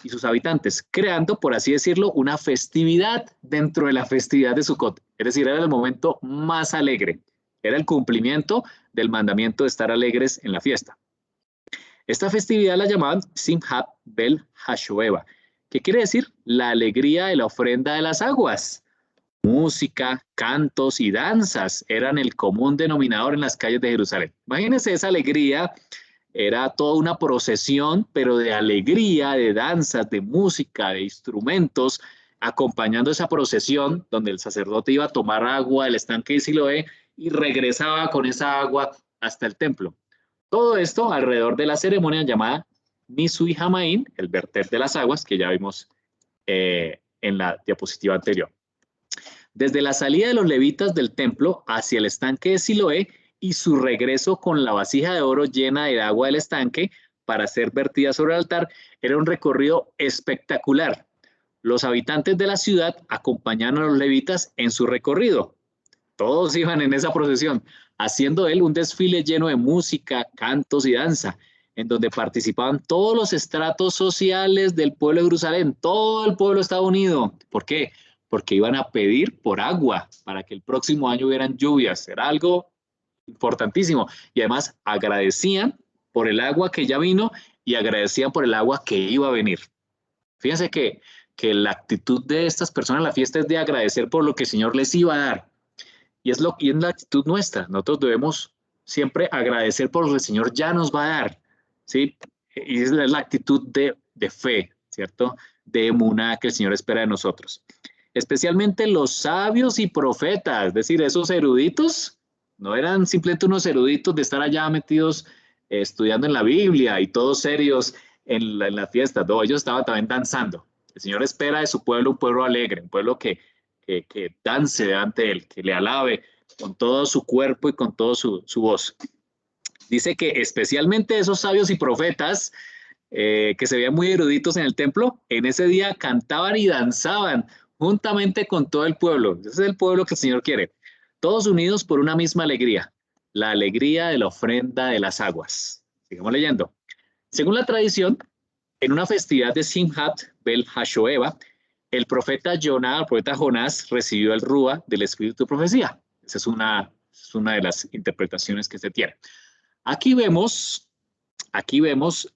y sus habitantes, creando, por así decirlo, una festividad dentro de la festividad de Sukkot. Es decir, era el momento más alegre. Era el cumplimiento del mandamiento de estar alegres en la fiesta. Esta festividad la llamaban Simhat Bel Hashoeva, que quiere decir la alegría de la ofrenda de las aguas. Música, cantos y danzas eran el común denominador en las calles de Jerusalén. Imagínense esa alegría, era toda una procesión, pero de alegría, de danzas, de música, de instrumentos, acompañando esa procesión donde el sacerdote iba a tomar agua del estanque de Siloé y regresaba con esa agua hasta el templo. Todo esto alrededor de la ceremonia llamada Nisui Hamaim, el verter de las aguas, que ya vimos en la diapositiva anterior. Desde la salida de los levitas del templo hacia el estanque de Siloé y su regreso con la vasija de oro llena de agua del estanque para ser vertida sobre el altar, era un recorrido espectacular. Los habitantes de la ciudad acompañaron a los levitas en su recorrido. Todos iban en esa procesión, haciendo de él un desfile lleno de música, cantos y danza, en donde participaban todos los estratos sociales del pueblo de Jerusalén. Todo el pueblo estaba unido. ¿Por qué? Porque iban a pedir por agua para que el próximo año hubieran lluvias. Era algo importantísimo. Y además agradecían por el agua que ya vino y agradecían por el agua que iba a venir. Fíjense que la actitud de estas personas en la fiesta es de agradecer por lo que el Señor les iba a dar. Y es la actitud nuestra. Nosotros debemos siempre agradecer por lo que el Señor ya nos va a dar, ¿sí? Y es la actitud de fe, ¿cierto? De emuná que el Señor espera de nosotros. Especialmente los sabios y profetas, es decir, esos eruditos, no eran simplemente unos eruditos de estar allá metidos estudiando en la Biblia y todos serios en la fiesta. No, ellos estaban también danzando. El Señor espera de su pueblo un pueblo alegre, un pueblo que dance delante de él, que le alabe con todo su cuerpo y con toda su voz. Dice que especialmente esos sabios y profetas que se veían muy eruditos en el templo, en ese día cantaban y danzaban juntamente con todo el pueblo. Ese es el pueblo que el Señor quiere. Todos unidos por una misma alegría, la alegría de la ofrenda de las aguas. Sigamos leyendo. Según la tradición, en una festividad de Simhat Bel Hashoeva, el profeta Jonás, el profeta Jonás, recibió el Rúa del Espíritu de Profecía. Esa es una de las interpretaciones que se tiene. Aquí vemos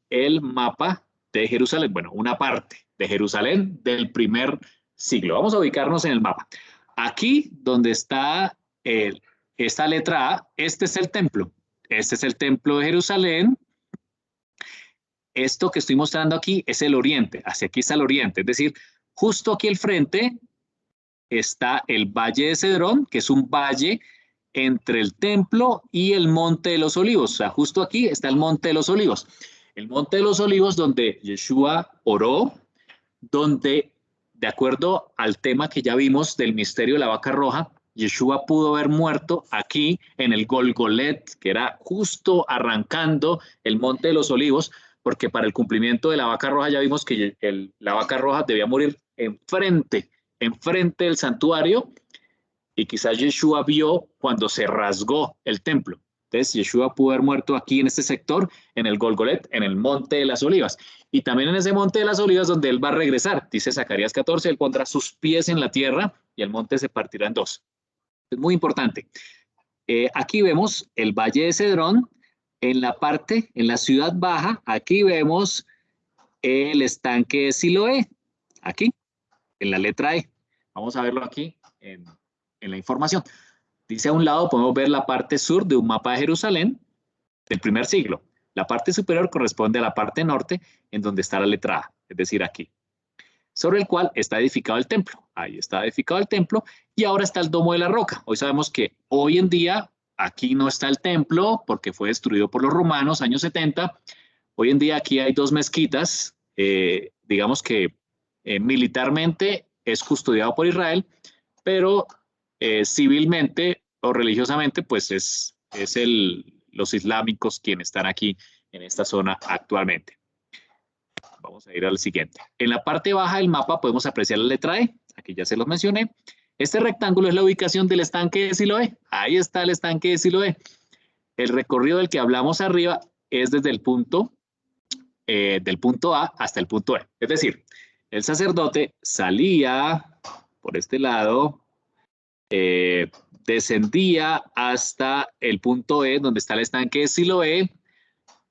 el mapa de Jerusalén, bueno, una parte de Jerusalén del primer siglo. Vamos a ubicarnos en el mapa. Aquí donde está esta letra A, este es el templo. Este es el templo de Jerusalén. Esto que estoy mostrando aquí es el oriente, hacia aquí está el oriente, es decir, justo aquí al frente está el Valle de Cedrón, que es un valle entre el templo y el Monte de los Olivos. O sea, justo aquí está el Monte de los Olivos. El Monte de los Olivos donde Yeshua oró, donde, de acuerdo al tema que ya vimos del misterio de la vaca roja, Yeshua pudo haber muerto aquí en el Golgolet, que era justo arrancando el Monte de los Olivos, porque para el cumplimiento de la vaca roja ya vimos que la vaca roja debía morir enfrente del santuario, y quizás Yeshua vio cuando se rasgó el templo. Entonces, Yeshua pudo haber muerto aquí en este sector, en el Golgolet, en el Monte de las Olivas. Y también en ese Monte de las Olivas donde él va a regresar. Dice Zacarías 14, él pondrá sus pies en la tierra y el monte se partirá en dos. Es muy importante. Aquí vemos el Valle de Cedrón. En la parte, en la ciudad baja, aquí vemos el estanque de Siloé. Aquí, en la letra E. Vamos a verlo aquí en la información. Dice a un lado, podemos ver la parte sur de un mapa de Jerusalén del primer siglo. La parte superior corresponde a la parte norte, en donde está la letra A, es decir, aquí, sobre el cual está edificado el templo. Ahí está edificado el templo y ahora está el Domo de la Roca. Hoy sabemos que hoy en día aquí no está el templo porque fue destruido por los romanos, años 70. Hoy en día aquí hay dos mezquitas, digamos que militarmente es custodiado por Israel, pero civilmente o religiosamente, pues es los islámicos quienes están aquí en esta zona actualmente. Vamos a ir al siguiente. En la parte baja del mapa podemos apreciar la letra E, aquí ya se los mencioné. Este rectángulo es la ubicación del estanque de Siloé. Ahí está el estanque de Siloé. El recorrido del que hablamos arriba es desde el punto A hasta el punto E. Es decir, el sacerdote salía por este lado, descendía hasta el punto E, donde está el estanque de Siloé,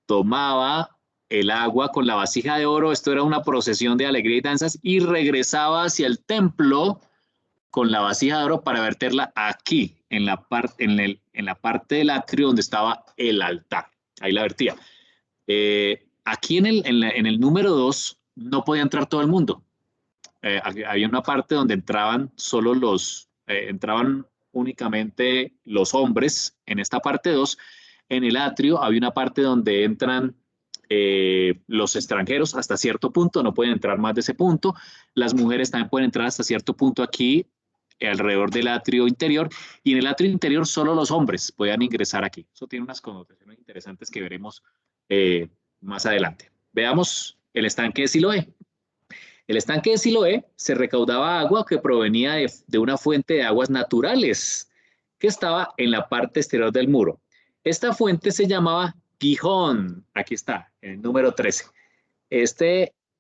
tomaba el agua con la vasija de oro, esto era una procesión de alegría y danzas, y regresaba hacia el templo con la vasija de oro para verterla aquí, en la parte del atrio donde estaba el altar. Ahí la vertía. Aquí en el número 2 no podía entrar todo el mundo. Había una parte donde entraban solo entraban únicamente los hombres en esta parte 2. En el atrio había una parte donde entran los extranjeros hasta cierto punto, no pueden entrar más de ese punto. Las mujeres también pueden entrar hasta cierto punto aquí, alrededor del atrio interior, y en el atrio interior solo los hombres podían ingresar aquí. Eso tiene unas connotaciones interesantes que veremos más adelante. Veamos el estanque de Siloé. El estanque de Siloé se recaudaba agua que provenía de una fuente de aguas naturales que estaba en la parte exterior del muro. Esta fuente se llamaba Gijón. Aquí está, en el número 13.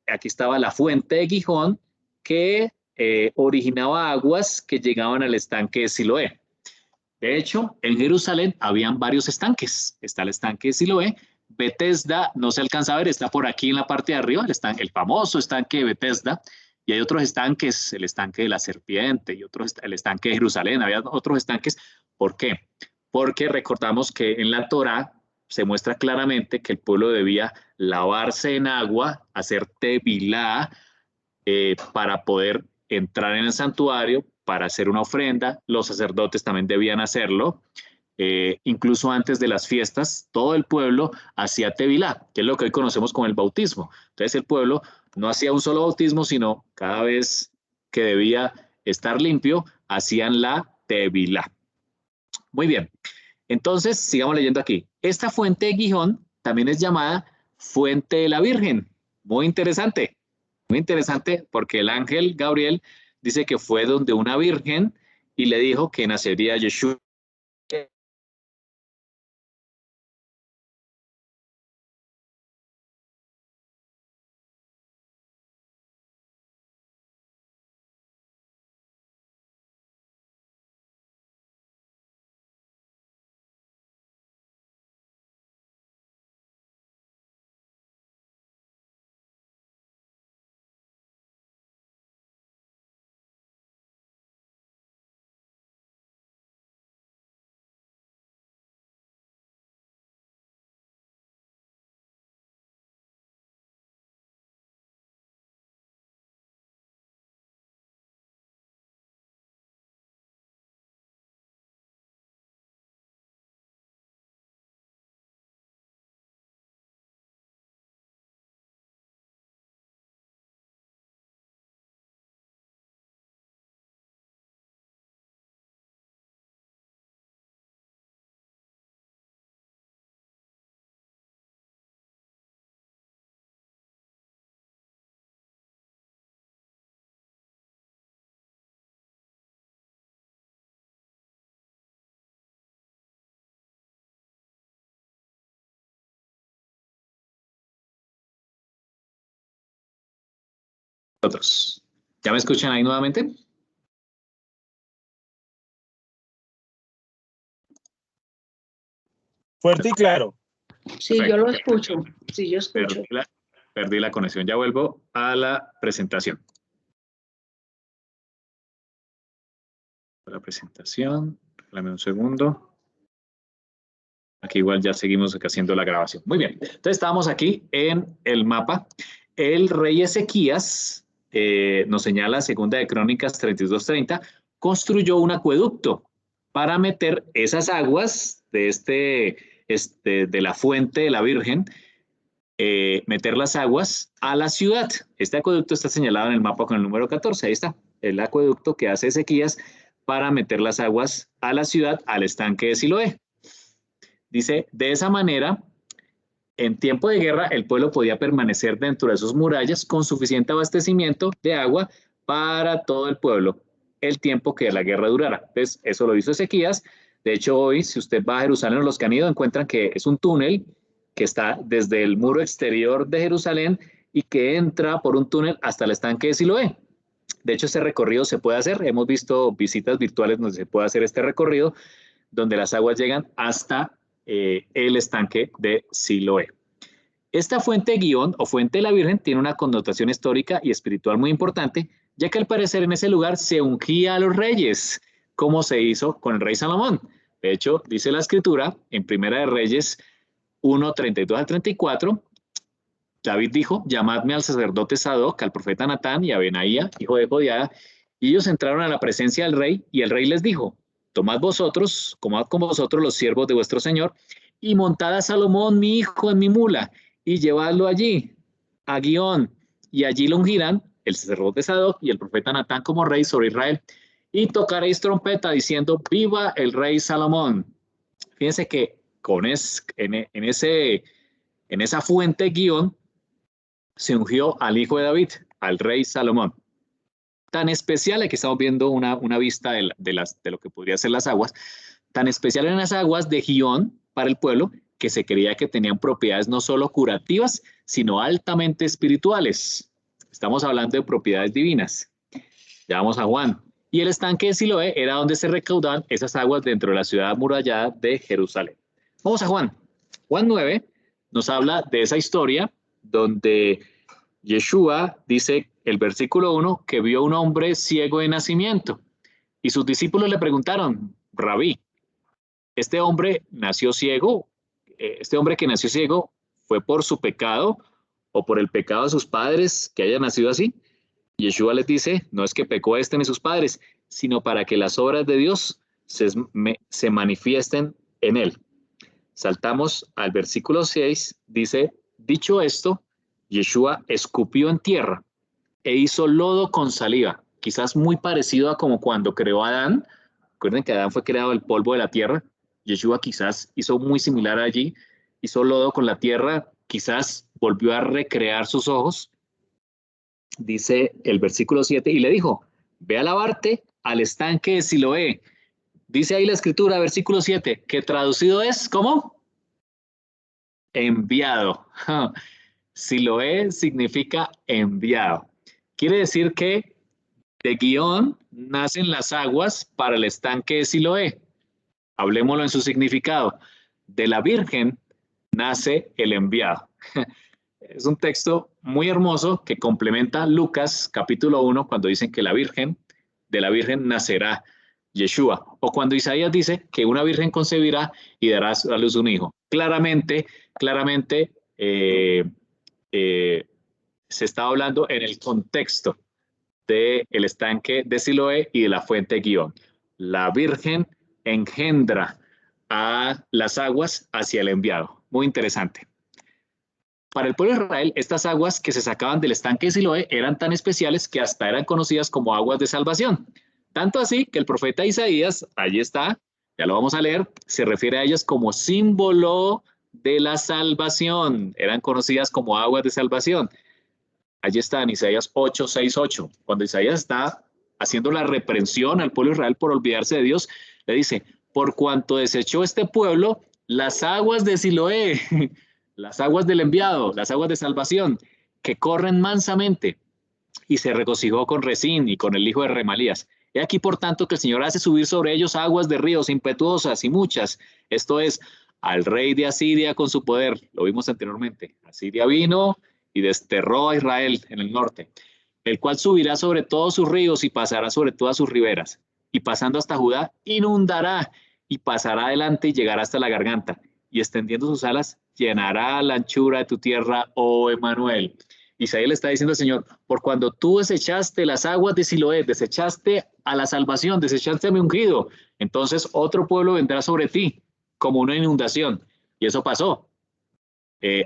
Aquí estaba la fuente de Gijón que originaba aguas que llegaban al estanque de Siloé. De hecho, en Jerusalén habían varios estanques. Está el estanque de Siloé. Betesda no se alcanza a ver, está por aquí en la parte de arriba, el famoso estanque de Betesda. Y hay otros estanques, el estanque de la serpiente y el estanque de Jerusalén. Había otros estanques. ¿Por qué? Porque recordamos que en la Torá se muestra claramente que el pueblo debía lavarse en agua, hacer tevilá, para poder entrar en el santuario, para hacer una ofrenda. Los sacerdotes también debían hacerlo. Incluso antes de las fiestas, todo el pueblo hacía tevilá, que es lo que hoy conocemos como el bautismo. Entonces el pueblo no hacía un solo bautismo, sino cada vez que debía estar limpio, hacían la tevilá. Muy bien, entonces sigamos leyendo aquí. Esta fuente de Gijón también es llamada fuente de la Virgen. Muy interesante porque el ángel Gabriel dice que fue donde una virgen y le dijo que nacería Yeshua Otros. ¿Ya me escuchan ahí nuevamente? Fuerte y claro. Sí, Perfecto. yo lo escucho. Sí, yo escucho. Perdí la conexión. Ya vuelvo a la presentación. La presentación. Dame un segundo. Aquí igual ya seguimos haciendo la grabación. Muy bien. Entonces estábamos aquí en el mapa. El rey Ezequías, nos señala Segunda de Crónicas 32:30, construyó un acueducto para meter esas aguas de de la fuente de la Virgen, meter las aguas a la ciudad. Este acueducto está señalado en el mapa con el número 14. Ahí está, el acueducto que hace Ezequías para meter las aguas a la ciudad, al estanque de Siloé. Dice, de esa manera, en tiempo de guerra, el pueblo podía permanecer dentro de sus murallas con suficiente abastecimiento de agua para todo el pueblo, el tiempo que la guerra durara. Entonces, eso lo hizo Ezequías. De hecho, hoy, si usted va a Jerusalén o los que han ido, encuentran que es un túnel que está desde el muro exterior de Jerusalén y que entra por un túnel hasta el estanque de Siloé. De hecho, este recorrido se puede hacer. Hemos visto visitas virtuales donde se puede hacer este recorrido, donde las aguas llegan hasta el estanque de Siloé. Esta fuente Guión o fuente de la Virgen tiene una connotación histórica y espiritual muy importante, ya que al parecer en ese lugar se ungía a los reyes, como se hizo con el rey Salomón. De hecho, dice la escritura en Primera de Reyes 1:32 al 34, David dijo, llamadme al sacerdote Sadoc, al profeta Natán y a Benaía, hijo de Jodiada, y ellos entraron a la presencia del rey, y el rey les dijo, tomad vosotros, comad con vosotros los siervos de vuestro señor, y montad a Salomón, mi hijo, en mi mula, y llevadlo allí, a Guión, y allí lo ungirán el sacerdote Sadoc y el profeta Natán como rey sobre Israel, y tocaréis trompeta diciendo, viva el rey Salomón. Fíjense que en esa fuente Guión se ungió al hijo de David, al rey Salomón. Tan especial, aquí estamos viendo una vista de lo que podría ser las aguas, tan especial en las aguas de Gihón para el pueblo, que se creía que tenían propiedades no solo curativas, sino altamente espirituales. Estamos hablando de propiedades divinas. Ya vamos a Juan. Y el estanque de Siloé era donde se recaudaban esas aguas dentro de la ciudad amurallada de Jerusalén. Vamos a Juan. Juan 9 nos habla de esa historia donde Yeshua dice, el versículo 1, que vio un hombre ciego de nacimiento. Y sus discípulos le preguntaron, Rabí, ¿este hombre nació ciego? ¿Este hombre que nació ciego fue por su pecado o por el pecado de sus padres que haya nacido así? Yeshua les dice, no es que pecó este ni sus padres, sino para que las obras de Dios se manifiesten en él. Saltamos al versículo 6, dice, dicho esto, Yeshua escupió en tierra e hizo lodo con saliva, quizás muy parecido a como cuando creó a Adán. Recuerden que Adán fue creado del polvo de la tierra. Yeshua quizás hizo muy similar allí, hizo lodo con la tierra, quizás volvió a recrear sus ojos. Dice el versículo 7, y le dijo, ve a lavarte al estanque de Siloé. Dice ahí la escritura, versículo 7, que traducido es, ¿cómo? Enviado. Siloé significa enviado. Quiere decir que de Guión nacen las aguas para el estanque de Siloé. Hablemoslo en su significado. De la Virgen nace el enviado. Es un texto muy hermoso que complementa Lucas capítulo 1 cuando dicen que de la Virgen nacerá Yeshua. O cuando Isaías dice que una virgen concebirá y dará a luz un hijo. Claramente, se está hablando en el contexto del estanque de Siloé y de la fuente Guión. La Virgen engendra a las aguas hacia el enviado. Muy interesante. Para el pueblo de Israel, estas aguas que se sacaban del estanque de Siloé eran tan especiales que hasta eran conocidas como aguas de salvación. Tanto así que el profeta Isaías, allí está, ya lo vamos a leer, se refiere a ellas como símbolo de la salvación. Eran conocidas como aguas de salvación. Allí está en Isaías 8:6-8. Cuando Isaías está haciendo la reprensión al pueblo de Israel por olvidarse de Dios, le dice, por cuanto desechó este pueblo las aguas de Siloé, las aguas del enviado, las aguas de salvación, que corren mansamente. y se regocijó con Resín y con el hijo de Remalías. He aquí, por tanto, que el Señor hace subir sobre ellos aguas de ríos impetuosas y muchas, esto es, al rey de Asiria con su poder. Lo vimos anteriormente. Asiria vino y desterró a Israel en el norte, el cual subirá sobre todos sus ríos y pasará sobre todas sus riberas, y pasando hasta Judá, inundará y pasará adelante y llegará hasta la garganta, y extendiendo sus alas, llenará la anchura de tu tierra, oh Emanuel. Isaías le está diciendo al Señor, por cuando tú desechaste las aguas de Siloé, desechaste a la salvación, desechaste a mi ungido, entonces otro pueblo vendrá sobre ti como una inundación. Y eso pasó.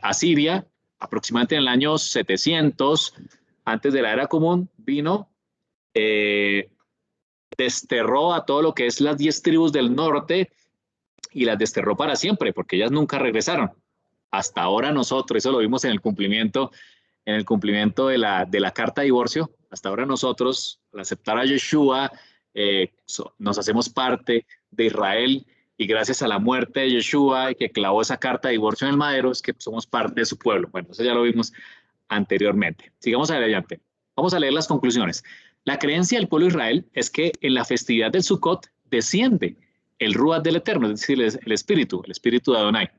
Asiria, aproximadamente en el año 700, antes de la era común, vino, desterró a todo lo que es las 10 tribus del norte y las desterró para siempre, porque ellas nunca regresaron. Hasta ahora nosotros, eso lo vimos en el cumplimiento de la carta de divorcio, hasta ahora nosotros, al aceptar a Yeshua, nos hacemos parte de Israel, y gracias a la muerte de Yeshua, que clavó esa carta de divorcio en el madero, es que somos parte de su pueblo. Bueno, eso ya lo vimos anteriormente. Sigamos adelante. Vamos a leer las conclusiones. La creencia del pueblo de Israel es que en la festividad del Sukkot desciende el Ruach del Eterno, es decir, el Espíritu de Adonai,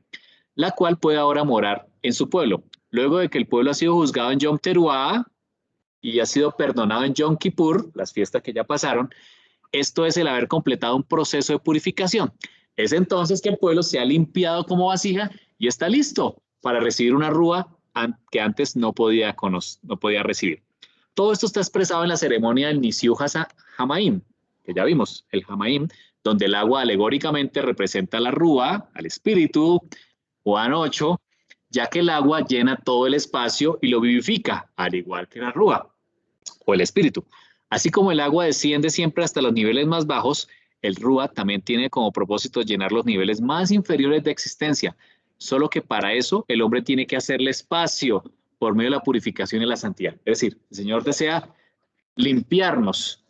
la cual puede ahora morar en su pueblo. Luego de que el pueblo ha sido juzgado en Yom Teruah y ha sido perdonado en Yom Kippur, las fiestas que ya pasaron, esto es el haber completado un proceso de purificación. Es entonces que el pueblo se ha limpiado como vasija y está listo para recibir una rúa que antes no podía recibir. Todo esto está expresado en la ceremonia del Nisiu Hamaim, que ya vimos, el Hamaim, donde el agua alegóricamente representa la rúa, al espíritu, Juan 8, ya que el agua llena todo el espacio y lo vivifica, al igual que la rúa o el espíritu. Así como el agua desciende siempre hasta los niveles más bajos, el Rúa también tiene como propósito llenar los niveles más inferiores de existencia, solo que para eso el hombre tiene que hacerle espacio por medio de la purificación y la santidad. Es decir, el Señor desea limpiarnos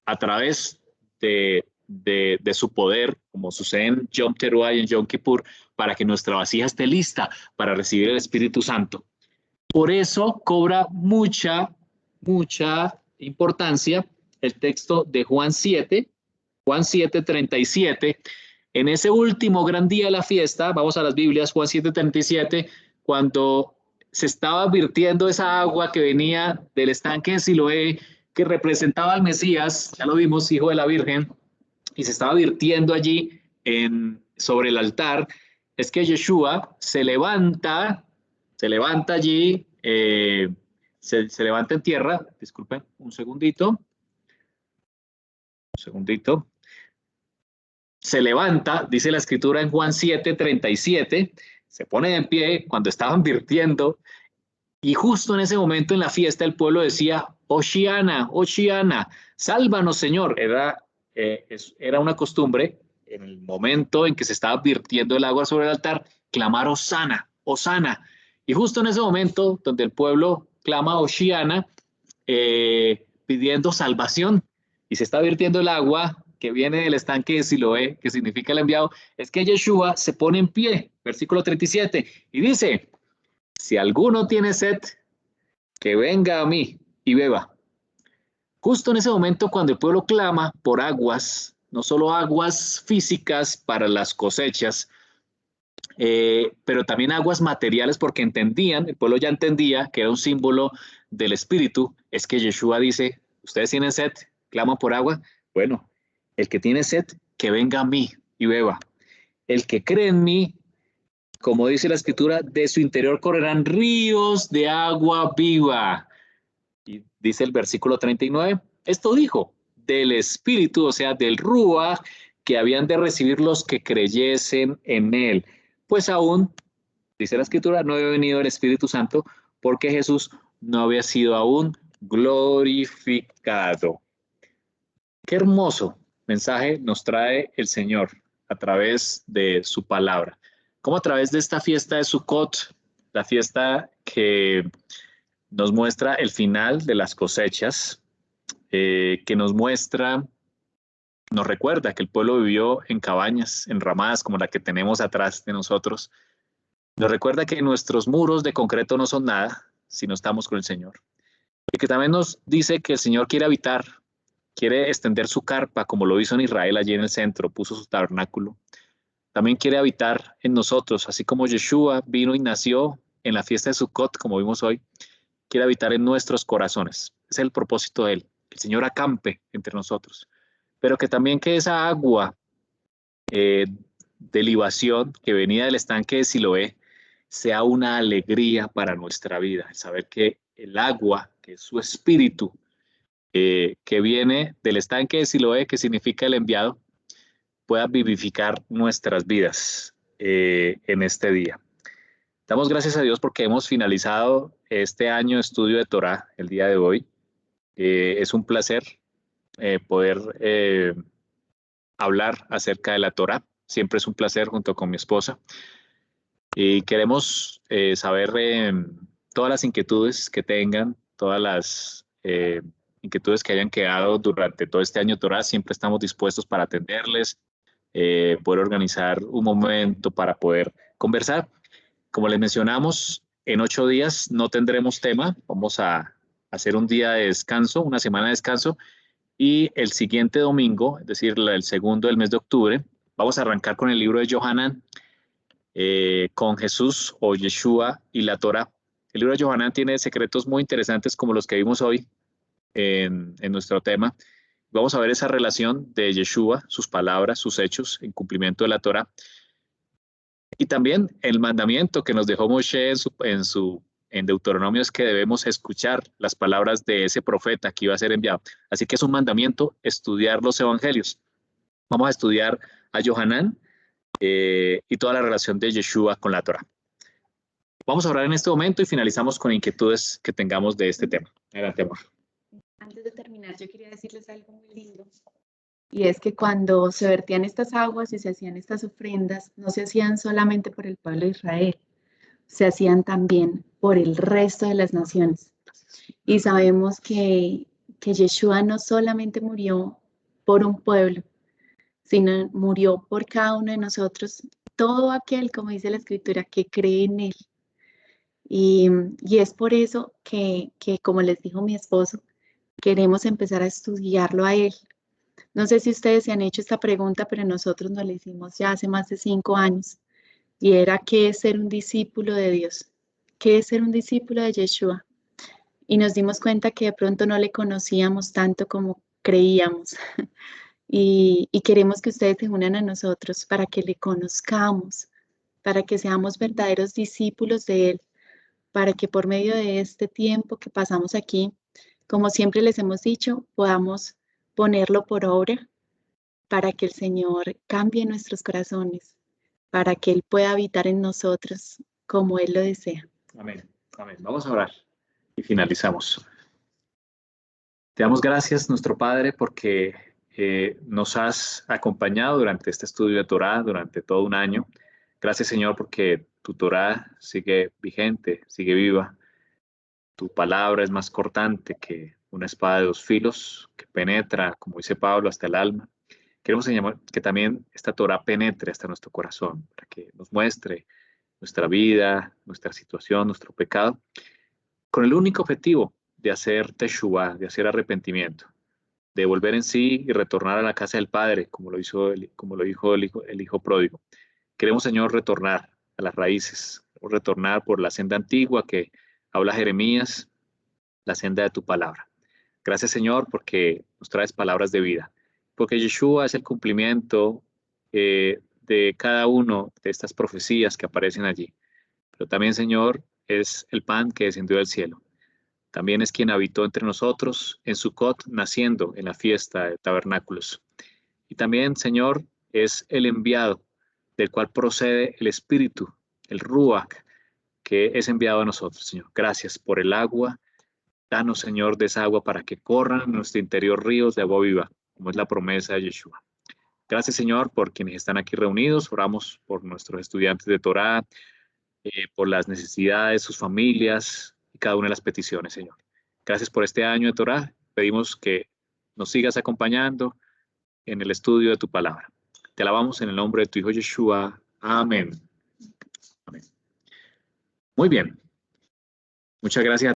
a través de su poder, como sucede en Yom Teruah y en Yom Kippur, para que nuestra vasija esté lista para recibir el Espíritu Santo. Por eso cobra mucha importancia el texto de Juan 7:37. En ese último gran día de la fiesta, vamos a las Biblias, Juan 7:37, cuando se estaba virtiendo esa agua que venía del estanque de Siloé, que representaba al Mesías, ya lo vimos, hijo de la Virgen, y se estaba virtiendo allí sobre el altar, es que Yeshua se levanta allí, se levanta en tierra, disculpen, un segundito, se levanta, dice la escritura en Juan 7:37, se pone en pie cuando estaban virtiendo, y justo en ese momento en la fiesta el pueblo decía, Oshiana, Oshiana, sálvanos Señor. Era una costumbre, en el momento en que se estaba virtiendo el agua sobre el altar, clamar Osana, Osana. Y justo en ese momento donde el pueblo clama Oshiana, pidiendo salvación, y se está virtiendo el agua que viene del estanque de Siloé, que significa el enviado, es que Yeshua se pone en pie, versículo 37, y dice, si alguno tiene sed, que venga a mí y beba. Justo en ese momento cuando el pueblo clama por aguas, no solo aguas físicas para las cosechas, pero también aguas materiales, porque el pueblo ya entendía que era un símbolo del Espíritu, es que Yeshua dice, ustedes tienen sed, claman por agua, bueno, el que tiene sed, que venga a mí y beba. El que cree en mí, como dice la Escritura, de su interior correrán ríos de agua viva. Y dice el versículo 39, esto dijo, del Espíritu, o sea, del Ruach, que habían de recibir los que creyesen en él. Pues aún, dice la Escritura, no había venido el Espíritu Santo, porque Jesús no había sido aún glorificado. Qué hermoso mensaje nos trae el Señor a través de su palabra. Como a través de esta fiesta de Sukkot, la fiesta que nos muestra el final de las cosechas, que nos recuerda que el pueblo vivió en cabañas enramadas como la que tenemos atrás de nosotros. Nos recuerda que nuestros muros de concreto no son nada si no estamos con el Señor. Y que también nos dice que el Señor quiere habitar, quiere extender su carpa, como lo hizo en Israel allí en el centro, puso su tabernáculo. También quiere habitar en nosotros, así como Yeshua vino y nació en la fiesta de Sukkot, como vimos hoy, quiere habitar en nuestros corazones. Ese es el propósito de Él, que el Señor acampe entre nosotros. Pero que también que esa agua de libación que venía del estanque de Siloé sea una alegría para nuestra vida. El saber que el agua, que es su espíritu, que viene del estanque de Siloé, que significa el enviado, pueda vivificar nuestras vidas en este día. Damos gracias a Dios porque hemos finalizado este año de estudio de Torah el día de hoy. Es un placer poder hablar acerca de la Torah. Siempre es un placer junto con mi esposa. Y queremos saber todas las inquietudes que tengan, todas las inquietudes que hayan quedado durante todo este año Torah. Siempre estamos dispuestos para atenderles, poder organizar un momento para poder conversar. Como les mencionamos, en 8 días no tendremos tema. Vamos a hacer un día de descanso, una semana de descanso. Y el siguiente domingo, es decir, el segundo del mes de octubre, vamos a arrancar con el libro de Yohanan, con Jesús o Yeshua y la Torah. El libro de Yohanan tiene secretos muy interesantes como los que vimos hoy en nuestro tema. Vamos a ver esa relación de Yeshua, sus palabras, sus hechos en cumplimiento de la Torah. Y también el mandamiento que nos dejó Moshe en Deuteronomio es que debemos escuchar las palabras de ese profeta que iba a ser enviado. Así que es un mandamiento estudiar los evangelios. Vamos a estudiar a Yohanan y toda la relación de Yeshua con la Torah. Vamos a orar en este momento y finalizamos con inquietudes que tengamos de este tema. Adelante, amor. Antes de terminar, yo quería decirles algo muy lindo. Y es que cuando se vertían estas aguas y se hacían estas ofrendas, no se hacían solamente por el pueblo de Israel, se hacían también por el resto de las naciones. Y sabemos que Yeshua no solamente murió por un pueblo, sino murió por cada uno de nosotros, todo aquel, como dice la Escritura, que cree en Él. Y es por eso que, como les dijo mi esposo, queremos empezar a estudiarlo a Él. No sé si ustedes se han hecho esta pregunta, pero nosotros nos la hicimos ya hace más de 5 años. Y era, ¿qué es ser un discípulo de Dios? ¿Qué es ser un discípulo de Yeshua? Y nos dimos cuenta que de pronto no le conocíamos tanto como creíamos. Y queremos que ustedes se unan a nosotros para que le conozcamos, para que seamos verdaderos discípulos de Él, para que por medio de este tiempo que pasamos aquí, como siempre les hemos dicho, podamos ponerlo por obra para que el Señor cambie nuestros corazones, para que Él pueda habitar en nosotros como Él lo desea. Amén. Amén. Vamos a orar y finalizamos. Te damos gracias, nuestro Padre, porque nos has acompañado durante este estudio de Torah, durante todo un año. Gracias, Señor, porque tu Torah sigue vigente, sigue viva. Tu palabra es más cortante que una espada de 2 filos, que penetra, como dice Pablo, hasta el alma. Queremos, Señor, que también esta Torah penetre hasta nuestro corazón, para que nos muestre nuestra vida, nuestra situación, nuestro pecado, con el único objetivo de hacer teshuvah, de hacer arrepentimiento, de volver en sí y retornar a la casa del Padre, como lo dijo el hijo pródigo. Queremos, Señor, retornar a las raíces, retornar por la senda antigua que habla Jeremías, la senda de tu palabra. Gracias, Señor, porque nos traes palabras de vida, porque Yeshua es el cumplimiento de cada uno de estas profecías que aparecen allí. Pero también, Señor, es el pan que descendió del cielo. También es quien habitó entre nosotros en Sukkot, naciendo en la fiesta de tabernáculos. Y también, Señor, es el enviado, del cual procede el Espíritu, el Ruach, que es enviado a nosotros, Señor. Gracias por el agua. Danos, Señor, de esa agua para que corran en nuestro interior ríos de agua viva, como es la promesa de Yeshua. Gracias, Señor, por quienes están aquí reunidos. Oramos por nuestros estudiantes de Torah, por las necesidades, sus familias y cada una de las peticiones, Señor. Gracias por este año de Torah. Pedimos que nos sigas acompañando en el estudio de tu palabra. Te alabamos en el nombre de tu Hijo Yeshua. Amén. Amén. Muy bien. Muchas gracias.